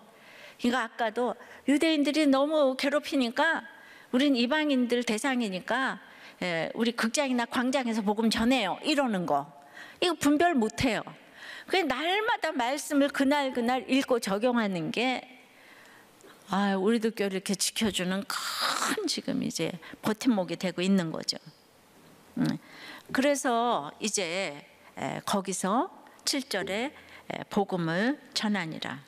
그러니까 아까도 유대인들이 너무 괴롭히니까 우린 이방인들 대상이니까 우리 극장이나 광장에서 복음 전해요, 이러는 거, 이거 분별 못해요. 그래서 날마다 말씀을 그날 읽고 적용하는 게 우리들 교회를 이렇게 지켜주는 큰 지금 이제 버팀목이 되고 있는 거죠. 그래서 이제 거기서 7절에 복음을 전하니라,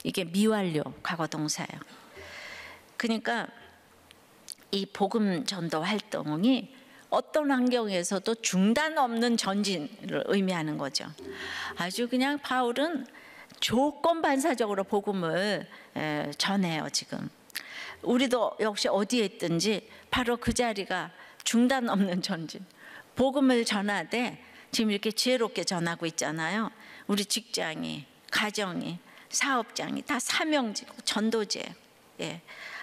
이게 미완료 과거동사예요. 그러니까 이 복음 전도 활동이 어떤 환경에서도 중단 없는 전진을 의미하는 거죠. 아주 그냥 바울은 조건 반사적으로 복음을 전해요. 지금 우리도 역시 어디에 있든지 바로 그 자리가 중단 없는 전진, 복음을 전하되 지금 이렇게 지혜롭게 전하고 있잖아요. 우리 직장이, 가정이, 사업장이 다 사명지고 전도제예요.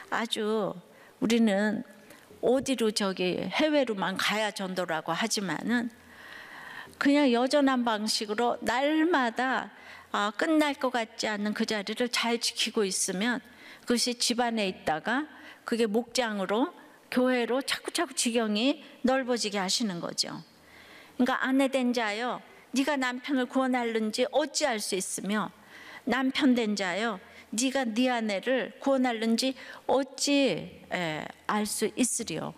아주 우리는 어디로 저기 해외로만 가야 전도라고 하지만은 그냥 여전한 방식으로 날마다 끝날 것 같지 않는 그 자리를 잘 지키고 있으면 그것이 집안에 있다가 그게 목장으로, 교회로 차곡차곡 지경이 넓어지게 하시는 거죠. 그러니까 아내 된 자여 네가 남편을 구원하는지 어찌할 수 있으며, 남편 된 자여 네가 네 아내를 구원하는지 어찌 알 수 있으리요.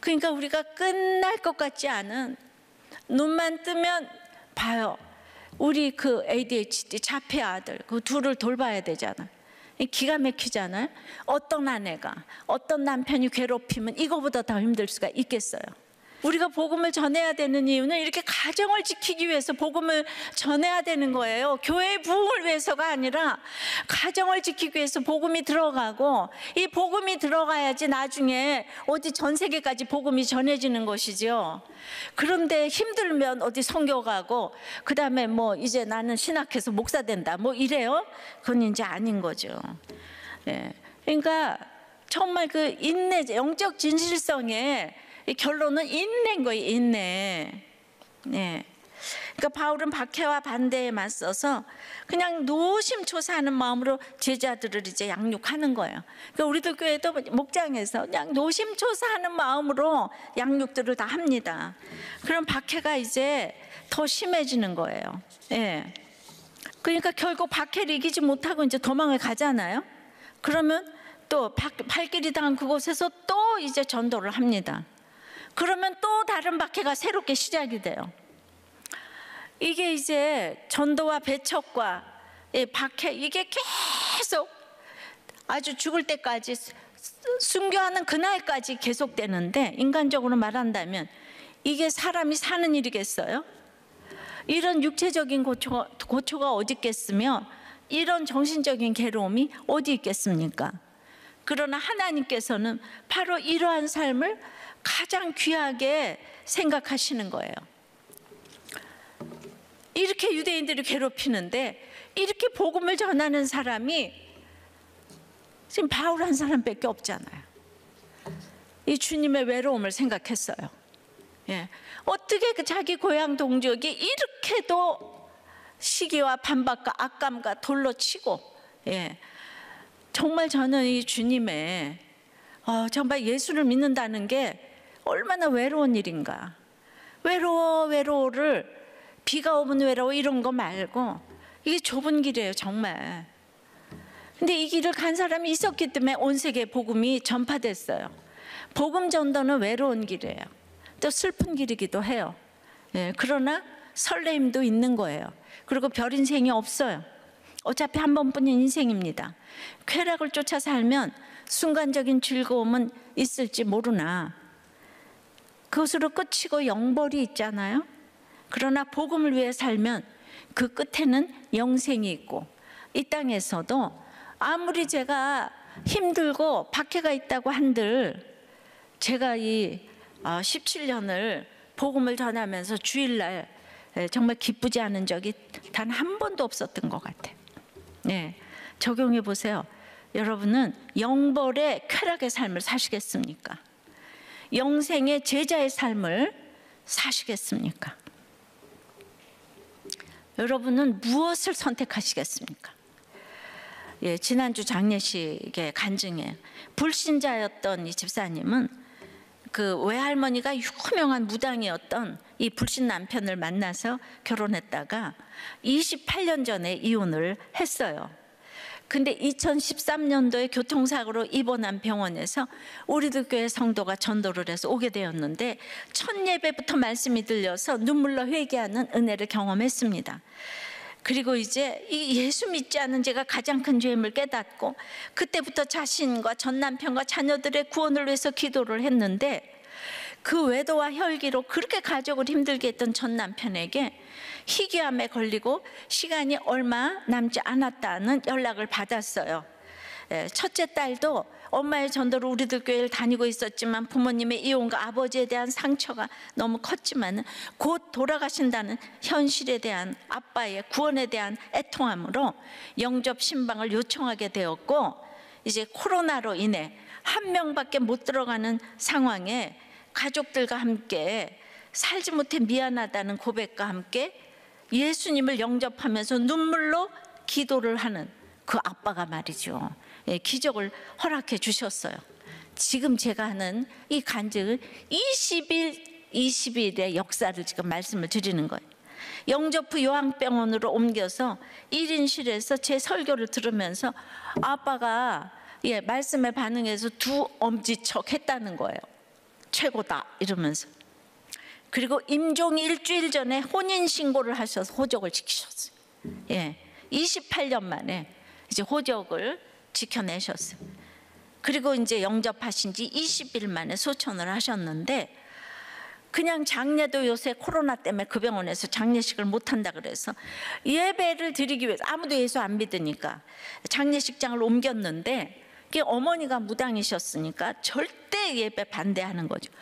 그러니까 우리가 끝날 것 같지 않은, 눈만 뜨면 봐요, 우리 그 ADHD 자폐 아들 그 둘을 돌봐야 되잖아. 기가 막히잖아요. 어떤 아내가 어떤 남편이 괴롭히면 이거보다 더 힘들 수가 있겠어요. 우리가 복음을 전해야 되는 이유는 이렇게 가정을 지키기 위해서 복음을 전해야 되는 거예요. 교회의 부흥을 위해서가 아니라 가정을 지키기 위해서 복음이 들어가고, 이 복음이 들어가야지 나중에 어디 전 세계까지 복음이 전해지는 것이죠. 그런데 힘들면 어디 선교 가고 그 다음에 뭐 이제 나는 신학해서 목사 된다 뭐 이래요? 그건 이제 아닌 거죠. 그러니까 정말 그 인내, 영적 진실성에 이 결론은 인내인 거예요. 인내. 네. 그러니까 바울은 박해와 반대에 맞서서 그냥 노심초사하는 마음으로 제자들을 이제 양육하는 거예요. 그러니까 우리들 교회도 목장에서 그냥 노심초사하는 마음으로 양육들을 다 합니다. 그럼 박해가 이제 더 심해지는 거예요. 예. 그러니까 결국 박해를 이기지 못하고 이제 도망을 가잖아요. 그러면 또 발길이 닿은 그곳에서 또 이제 전도를 합니다. 그러면 또 다른 박해가 새롭게 시작이 돼요. 이게 이제 전도와 배척과 박해, 이게 계속 아주 죽을 때까지, 순교하는 그날까지 계속되는데, 인간적으로 말한다면 이게 사람이 사는 일이겠어요? 이런 육체적인 고초가 어디 있겠으며 이런 정신적인 괴로움이 어디 있겠습니까? 그러나 하나님께서는 바로 이러한 삶을 가장 귀하게 생각하시는 거예요. 이렇게 유대인들이 괴롭히는데 이렇게 복음을 전하는 사람이 지금 바울 한 사람밖에 없잖아요. 이 주님의 외로움을 생각했어요. 예. 어떻게 그 자기 고향 동족이 이렇게도 시기와 반박과 악감과 돌로 치고, 예. 정말 저는 이 주님의 정말 예수를 믿는다는 게 얼마나 외로운 일인가. 외로워를 비가 오면 외로워 이런 거 말고 이게 좁은 길이에요, 정말. 근데 이 길을 간 사람이 있었기 때문에 온 세계에 복음이 전파됐어요. 복음 전도는 외로운 길이에요. 또 슬픈 길이기도 해요. 예, 그러나 설레임도 있는 거예요. 그리고 별 인생이 없어요. 어차피 한 번뿐인 인생입니다. 쾌락을 쫓아 살면 순간적인 즐거움은 있을지 모르나 그것으로 끝이고 영벌이 있잖아요. 그러나 복음을 위해 살면 그 끝에는 영생이 있고, 이 땅에서도 아무리 제가 힘들고 박해가 있다고 한들, 제가 이 17년을 복음을 전하면서 주일날 정말 기쁘지 않은 적이 단 한 번도 없었던 것 같아요. 네, 적용해 보세요. 여러분은 영벌의 쾌락의 삶을 사시겠습니까? 영생의 제자의 삶을 사시겠습니까? 여러분은 무엇을 선택하시겠습니까? 예, 지난주 장례식의 간증에 불신자였던 이 집사님은 그 외할머니가 유명한 무당이었던 이 불신 남편을 만나서 결혼했다가 28년 전에 이혼을 했어요. 근데 2013년도에 교통사고로 입원한 병원에서 우리들 교회 성도가 전도를 해서 오게 되었는데, 첫 예배부터 말씀이 들려서 눈물로 회개하는 은혜를 경험했습니다. 그리고 이제 이 예수 믿지 않은 제가 가장 큰 죄임을 깨닫고 그때부터 자신과 전 남편과 자녀들의 구원을 위해서 기도를 했는데, 그 외도와 혈기로 그렇게 가족을 힘들게 했던 전 남편에게 희귀암에 걸리고 시간이 얼마 남지 않았다는 연락을 받았어요. 첫째 딸도 엄마의 전도로 우리들 교회를 다니고 있었지만 부모님의 이혼과 아버지에 대한 상처가 너무 컸지만 곧 돌아가신다는 현실에 대한 아빠의 구원에 대한 애통함으로 영접 신방을 요청하게 되었고, 이제 코로나로 인해 한 명밖에 못 들어가는 상황에 가족들과 함께 살지 못해 미안하다는 고백과 함께 예수님을 영접하면서 눈물로 기도를 하는 그 아빠가 말이죠, 기적을 허락해 주셨어요. 지금 제가 하는 이 간증은 20일의 역사를 지금 말씀을 드리는 거예요. 영접 후 요양병원으로 옮겨서 1인실에서 제 설교를 들으면서 아빠가 말씀에 반응해서 두 엄지척 했다는 거예요. 최고다 이러면서. 그리고 임종 일주일 전에 혼인신고를 하셔서 호적을 지키셨어요. 28년 만에 이제 호적을 지켜내셨어요. 그리고 이제 영접하신 지 20일 만에 소천을 하셨는데, 그냥 장례도 요새 코로나 때문에 그 병원에서 장례식을 못한다 그래서 예배를 드리기 위해서, 아무도 예수 안 믿으니까 장례식장을 옮겼는데, 어머니가 무당이셨으니까 절대 예배 반대하는 거죠.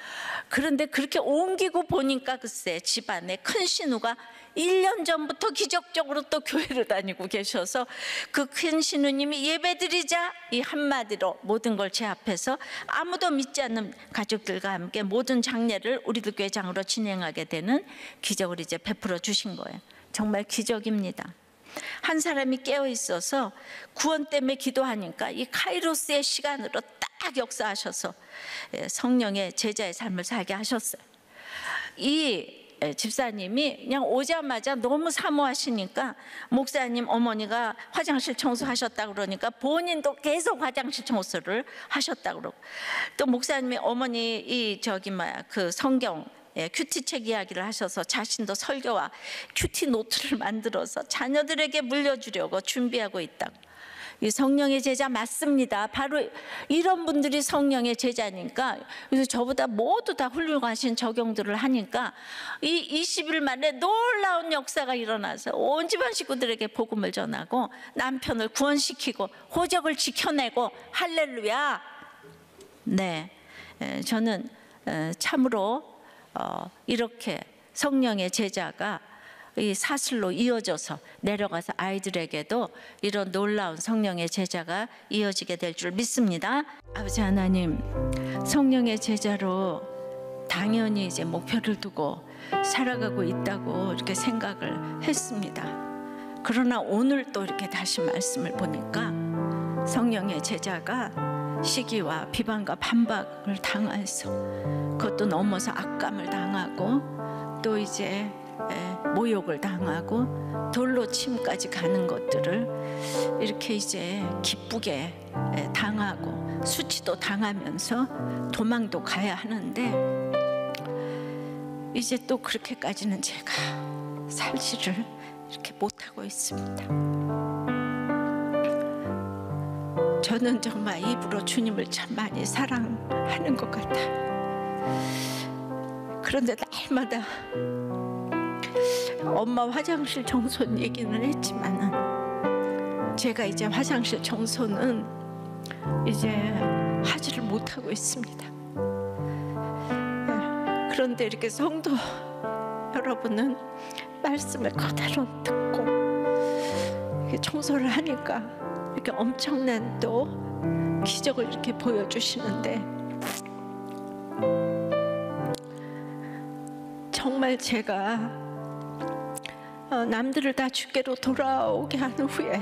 그런데 그렇게 옮기고 보니까 글쎄 집안에 큰 신우가 1년 전부터 기적적으로 또 교회를 다니고 계셔서 그 큰 신우님이 예배드리자 이 한마디로 모든 걸 제압해서 아무도 믿지 않는 가족들과 함께 모든 장례를 우리들 교회장으로 진행하게 되는 기적을 이제 베풀어 주신 거예요. 정말 기적입니다. 한 사람이 깨어 있어서 구원 때문에 기도하니까 이 카이로스의 시간으로 딱 역사하셔서 성령의 제자의 삶을 살게 하셨어요. 이 집사님이 그냥 오자마자 너무 사모하시니까 목사님 어머니가 화장실 청소하셨다 그러니까 본인도 계속 화장실 청소를 하셨다 그러고, 또 목사님이 어머니 그 성경 큐티책 이야기를 하셔서 자신도 설교와 큐티 노트를 만들어서 자녀들에게 물려주려고 준비하고 있다고. 이 성령의 제자 맞습니다. 바로 이런 분들이 성령의 제자니까. 그래서 저보다 모두 다 훌륭하신 적용들을 하니까 이 20일 만에 놀라운 역사가 일어나서 온 집안 식구들에게 복음을 전하고 남편을 구원시키고 호적을 지켜내고 할렐루야. 네, 저는 참으로 이렇게 성령의 제자가 이 사슬로 이어져서 내려가서 아이들에게도 이런 놀라운 성령의 제자가 이어지게 될 줄 믿습니다. 아버지 하나님, 성령의 제자로 당연히 이제 목표를 두고 살아가고 있다고 이렇게 생각을 했습니다. 그러나 오늘 또 이렇게 다시 말씀을 보니까 성령의 제자가 시기와 비방과 반박을 당해서 그것도 넘어서 악감을 당하고 또 이제 모욕을 당하고 돌로 침까지 가는 것들을 이렇게 이제 기쁘게 당하고 수치도 당하면서 도망도 가야 하는데, 이제 또 그렇게까지는 제가 살지를 이렇게 못하고 있습니다. 저는 정말 입으로 주님을 참 많이 사랑하는 것 같아요. 그런데 날마다 엄마 화장실 청소 얘기는 했지만은 제가 이제 화장실 청소는 이제 하지를 못하고 있습니다. 그런데 이렇게 성도 여러분은 말씀을 그대로 듣고 이렇게 청소를 하니까 이렇게 엄청난 또 기적을 이렇게 보여주시는데, 정말 제가 남들을 다 주께로 돌아오게 한 후에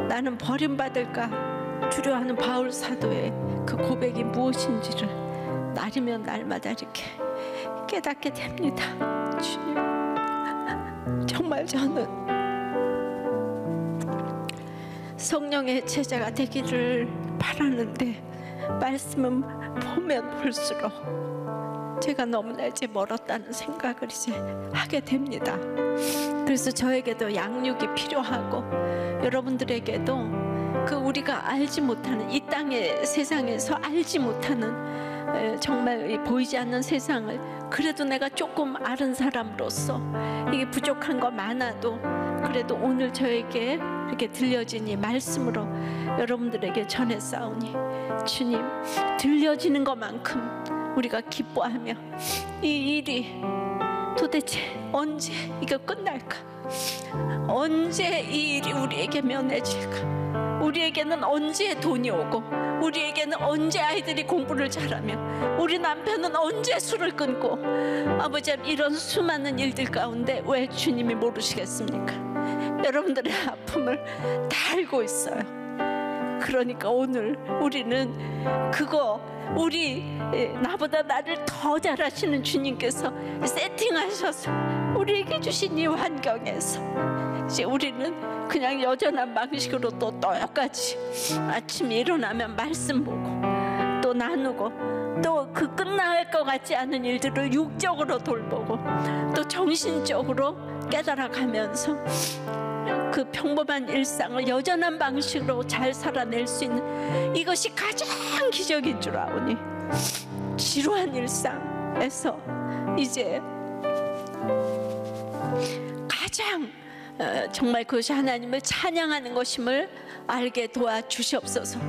나는 버림받을까 두려워하는 바울 사도의 그 고백이 무엇인지를 날이면 날마다 이렇게 깨닫게 됩니다. 주님, 정말 저는 성령의 제자가 되기를 바라는데 말씀은 보면 볼수록 제가 너무나 이제 멀었다는 생각을 이제 하게 됩니다. 그래서 저에게도 양육이 필요하고 여러분들에게도 그 우리가 알지 못하는 이 땅의 세상에서 알지 못하는 정말 보이지 않는 세상을 그래도 내가 조금 아는 사람으로서 이게 부족한 거 많아도 그래도 오늘 저에게 이렇게 들려진 이 말씀으로 여러분들에게 전했사오니 주님, 들려지는 것만큼 우리가 기뻐하며 이 일이 도대체 언제 이거 끝날까? 언제 이 일이 우리에게 면해질까? 우리에게는 언제 돈이 오고 우리에게는 언제 아이들이 공부를 잘하며 우리 남편은 언제 술을 끊고, 아버지, 이런 수많은 일들 가운데 왜 주님이 모르시겠습니까? 여러분들의 아픔을 다 알고 있어요. 그러니까 오늘 우리는 그거 나보다 나를 더 잘 아시는 주님께서 세팅하셔서 우리에게 주신 이 환경에서 이제 우리는 그냥 여전한 방식으로 또 똑같이 아침에 일어나면 말씀 보고 또 나누고 또 그 끝날 것 같지 않은 일들을 육적으로 돌보고 또 정신적으로 깨달아가면서 그 평범한 일상을 여전한 방식으로 잘 살아낼 수 있는 이것이 가장 기적인 줄 아오니, 지루한 일상에서 이제 가장 정말 그것이 하나님을 찬양하는 것임을 알게 도와주시옵소서.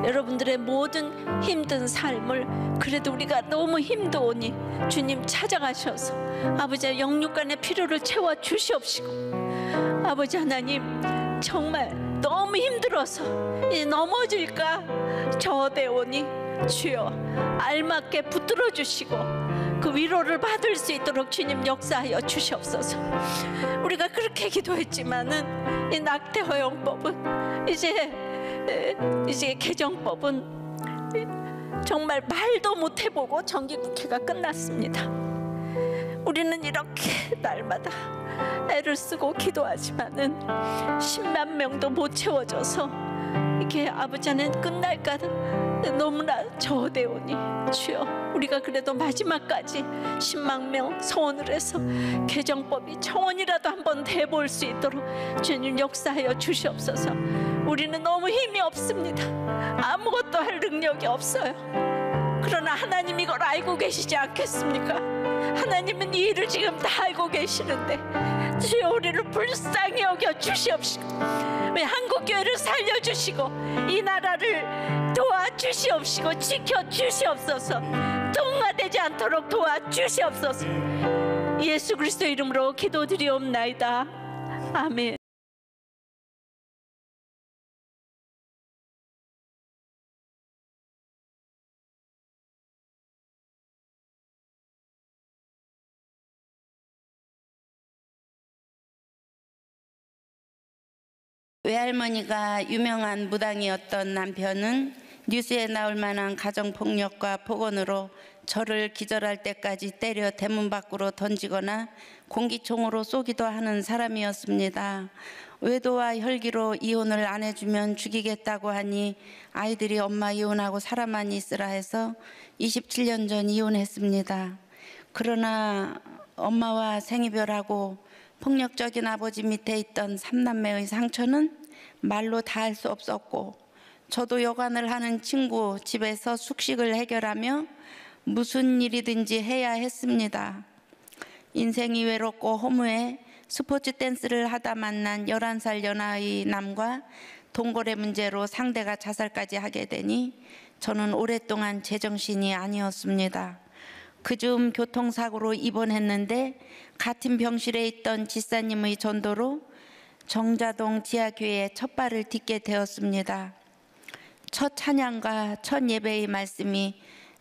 여러분들의 모든 힘든 삶을 그래도 우리가 너무 힘드오니 주님 찾아가셔서 아버지의 영육간의 필요를 채워 주시옵시고, 아버지 하나님 정말 너무 힘들어서 이제 넘어질까 저어대오니 주여 알맞게 붙들어 주시고 그 위로를 받을 수 있도록 주님 역사하여 주시옵소서. 우리가 그렇게 기도했지만은 이 낙태 허용법은 이제 개정법은 정말 말도 못 해보고 정기국회가 끝났습니다. 우리는 이렇게 날마다 애를 쓰고 기도하지만은 10만 명도 못 채워져서 이렇게 아버지 안에는 끝날까 너무나 저어대오니 주여 우리가 그래도 마지막까지 10만 명 소원을 해서 개정법이 청원이라도 한번 돼볼 수 있도록 주님 역사하여 주시옵소서. 우리는 너무 힘이 없습니다. 아무것도 할 능력이 없어요. 그러나 하나님 이걸 알고 계시지 않겠습니까? 하나님은 이 일을 지금 다 알고 계시는데 주여 우리를 불쌍히 여겨 주시옵시고 한국교회를 살려주시고 이 나라를 도와주시옵시고 지켜주시옵소서. 통화되지 않도록 도와주시옵소서. 예수 그리스도 이름으로 기도드리옵나이다. 아멘. 외할머니가 유명한 무당이었던 남편은 뉴스에 나올 만한 가정폭력과 폭언으로 저를 기절할 때까지 때려 대문 밖으로 던지거나 공기총으로 쏘기도 하는 사람이었습니다. 외도와 혈기로 이혼을 안 해주면 죽이겠다고 하니 아이들이 엄마 이혼하고 살아만 있으라 해서 27년 전 이혼했습니다. 그러나 엄마와 생이별하고 폭력적인 아버지 밑에 있던 3남매의 상처는 말로 다 할 수 없었고, 저도 여관을 하는 친구 집에서 숙식을 해결하며 무슨 일이든지 해야 했습니다. 인생이 외롭고 허무해 스포츠 댄스를 하다 만난 11살 연하의 남과 동거래 문제로 상대가 자살까지 하게 되니 저는 오랫동안 제정신이 아니었습니다. 그즈음 교통사고로 입원했는데 같은 병실에 있던 지사님의 전도로 정자동 지하교회에 첫 발을 딛게 되었습니다. 첫 찬양과 첫 예배의 말씀이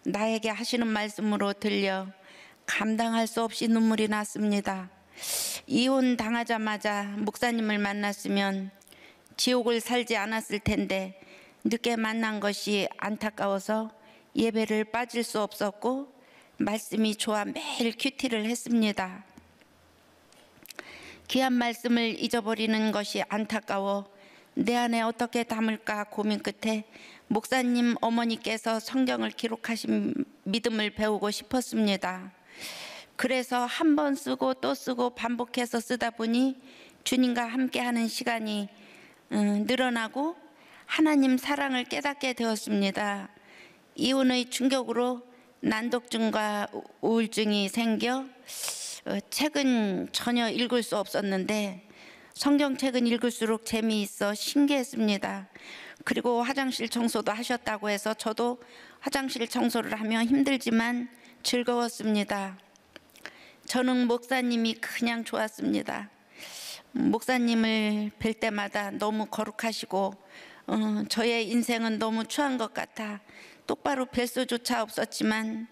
나에게 하시는 말씀으로 들려 감당할 수 없이 눈물이 났습니다. 이혼 당하자마자 목사님을 만났으면 지옥을 살지 않았을 텐데 늦게 만난 것이 안타까워서 예배를 빠질 수 없었고 말씀이 좋아 매일 큐티를 했습니다. 귀한 말씀을 잊어버리는 것이 안타까워 내 안에 어떻게 담을까 고민 끝에 목사님 어머니께서 성경을 기록하신 믿음을 배우고 싶었습니다. 그래서 한 번 쓰고 또 쓰고 반복해서 쓰다 보니 주님과 함께하는 시간이 늘어나고 하나님 사랑을 깨닫게 되었습니다. 이혼의 충격으로 난독증과 우울증이 생겨 책은 전혀 읽을 수 없었는데 성경책은 읽을수록 재미있어 신기했습니다. 그리고 화장실 청소도 하셨다고 해서 저도 화장실 청소를 하며 힘들지만 즐거웠습니다. 저는 목사님이 그냥 좋았습니다. 목사님을 뵐 때마다 너무 거룩하시고 저의 인생은 너무 추한 것 같아 똑바로 뵐 수조차 없었지만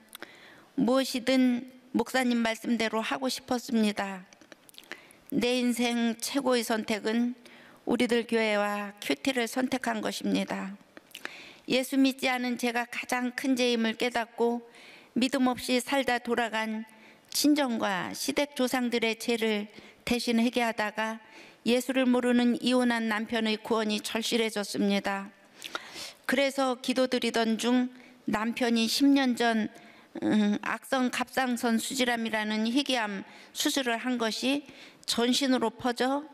무엇이든 목사님 말씀대로 하고 싶었습니다. 내 인생 최고의 선택은 우리들 교회와 큐티를 선택한 것입니다. 예수 믿지 않은 제가 가장 큰 죄임을 깨닫고 믿음 없이 살다 돌아간 친정과 시댁 조상들의 죄를 대신 회개하다가 예수를 모르는 이혼한 남편의 구원이 절실해졌습니다. 그래서 기도드리던 중 남편이 10년 전 악성 갑상선 수질암이라는 희귀암 수술을 한 것이 전신으로 퍼져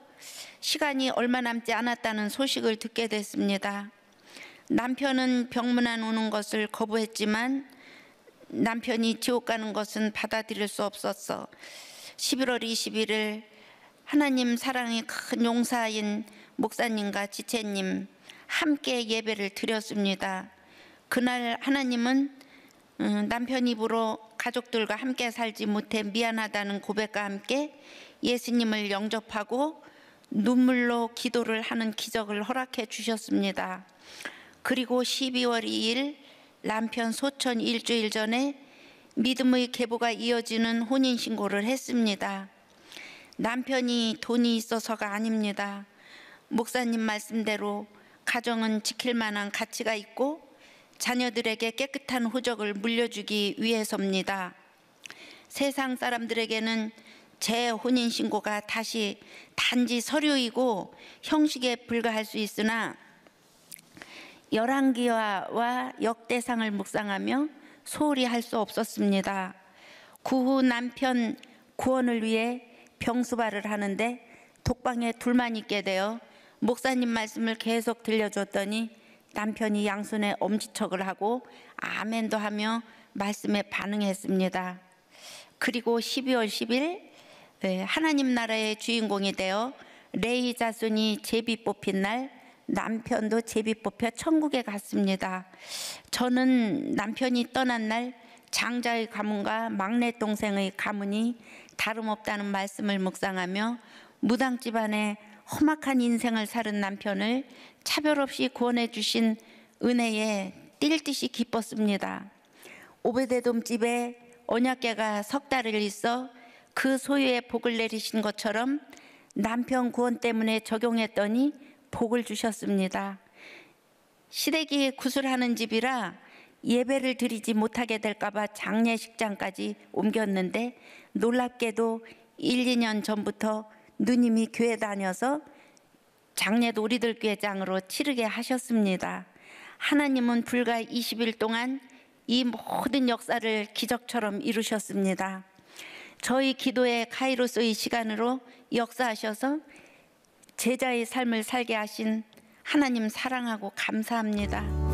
시간이 얼마 남지 않았다는 소식을 듣게 됐습니다. 남편은 병문안 오는 것을 거부했지만 남편이 지옥 가는 것은 받아들일 수 없었어 11월 21일 하나님 사랑의 큰 용사인 목사님과 지체님 함께 예배를 드렸습니다. 그날 하나님은 남편 입으로 가족들과 함께 살지 못해 미안하다는 고백과 함께 예수님을 영접하고 눈물로 기도를 하는 기적을 허락해 주셨습니다. 그리고 12월 2일 남편 소천 일주일 전에 믿음의 계보가 이어지는 혼인신고를 했습니다. 남편이 돈이 있어서가 아닙니다. 목사님 말씀대로 가정은 지킬 만한 가치가 있고 자녀들에게 깨끗한 호적을 물려주기 위해서입니다. 세상 사람들에게는 제 혼인신고가 다시 단지 서류이고 형식에 불과할 수 있으나 열왕기와 역대상을 묵상하며 소홀히 할 수 없었습니다. 그 후 남편 구원을 위해 병수발을 하는데 독방에 둘만 있게 되어 목사님 말씀을 계속 들려줬더니 남편이 양손에 엄지척을 하고 아멘도 하며 말씀에 반응했습니다. 그리고 12월 10일 하나님 나라의 주인공이 되어 레위 자손이 제비 뽑힌 날 남편도 제비 뽑혀 천국에 갔습니다. 저는 남편이 떠난 날 장자의 가문과 막내 동생의 가문이 다름없다는 말씀을 묵상하며 무당 집안의 험악한 인생을 살은 남편을 차별 없이 구원해 주신 은혜에 뛸 듯이 기뻤습니다. 오베데돔 집에 언약궤가 석 달을 있어 그 소유의 복을 내리신 것처럼 남편 구원 때문에 적용했더니 복을 주셨습니다. 시래기에 구슬하는 집이라 예배를 드리지 못하게 될까 봐 장례식장까지 옮겼는데 놀랍게도 1, 2년 전부터 누님이 교회 다녀서 장례도 우리들 교회장으로 치르게 하셨습니다. 하나님은 불과 20일 동안 이 모든 역사를 기적처럼 이루셨습니다. 저희 기도의 카이로스의 시간으로 역사하셔서 제자의 삶을 살게 하신 하나님 사랑하고 감사합니다.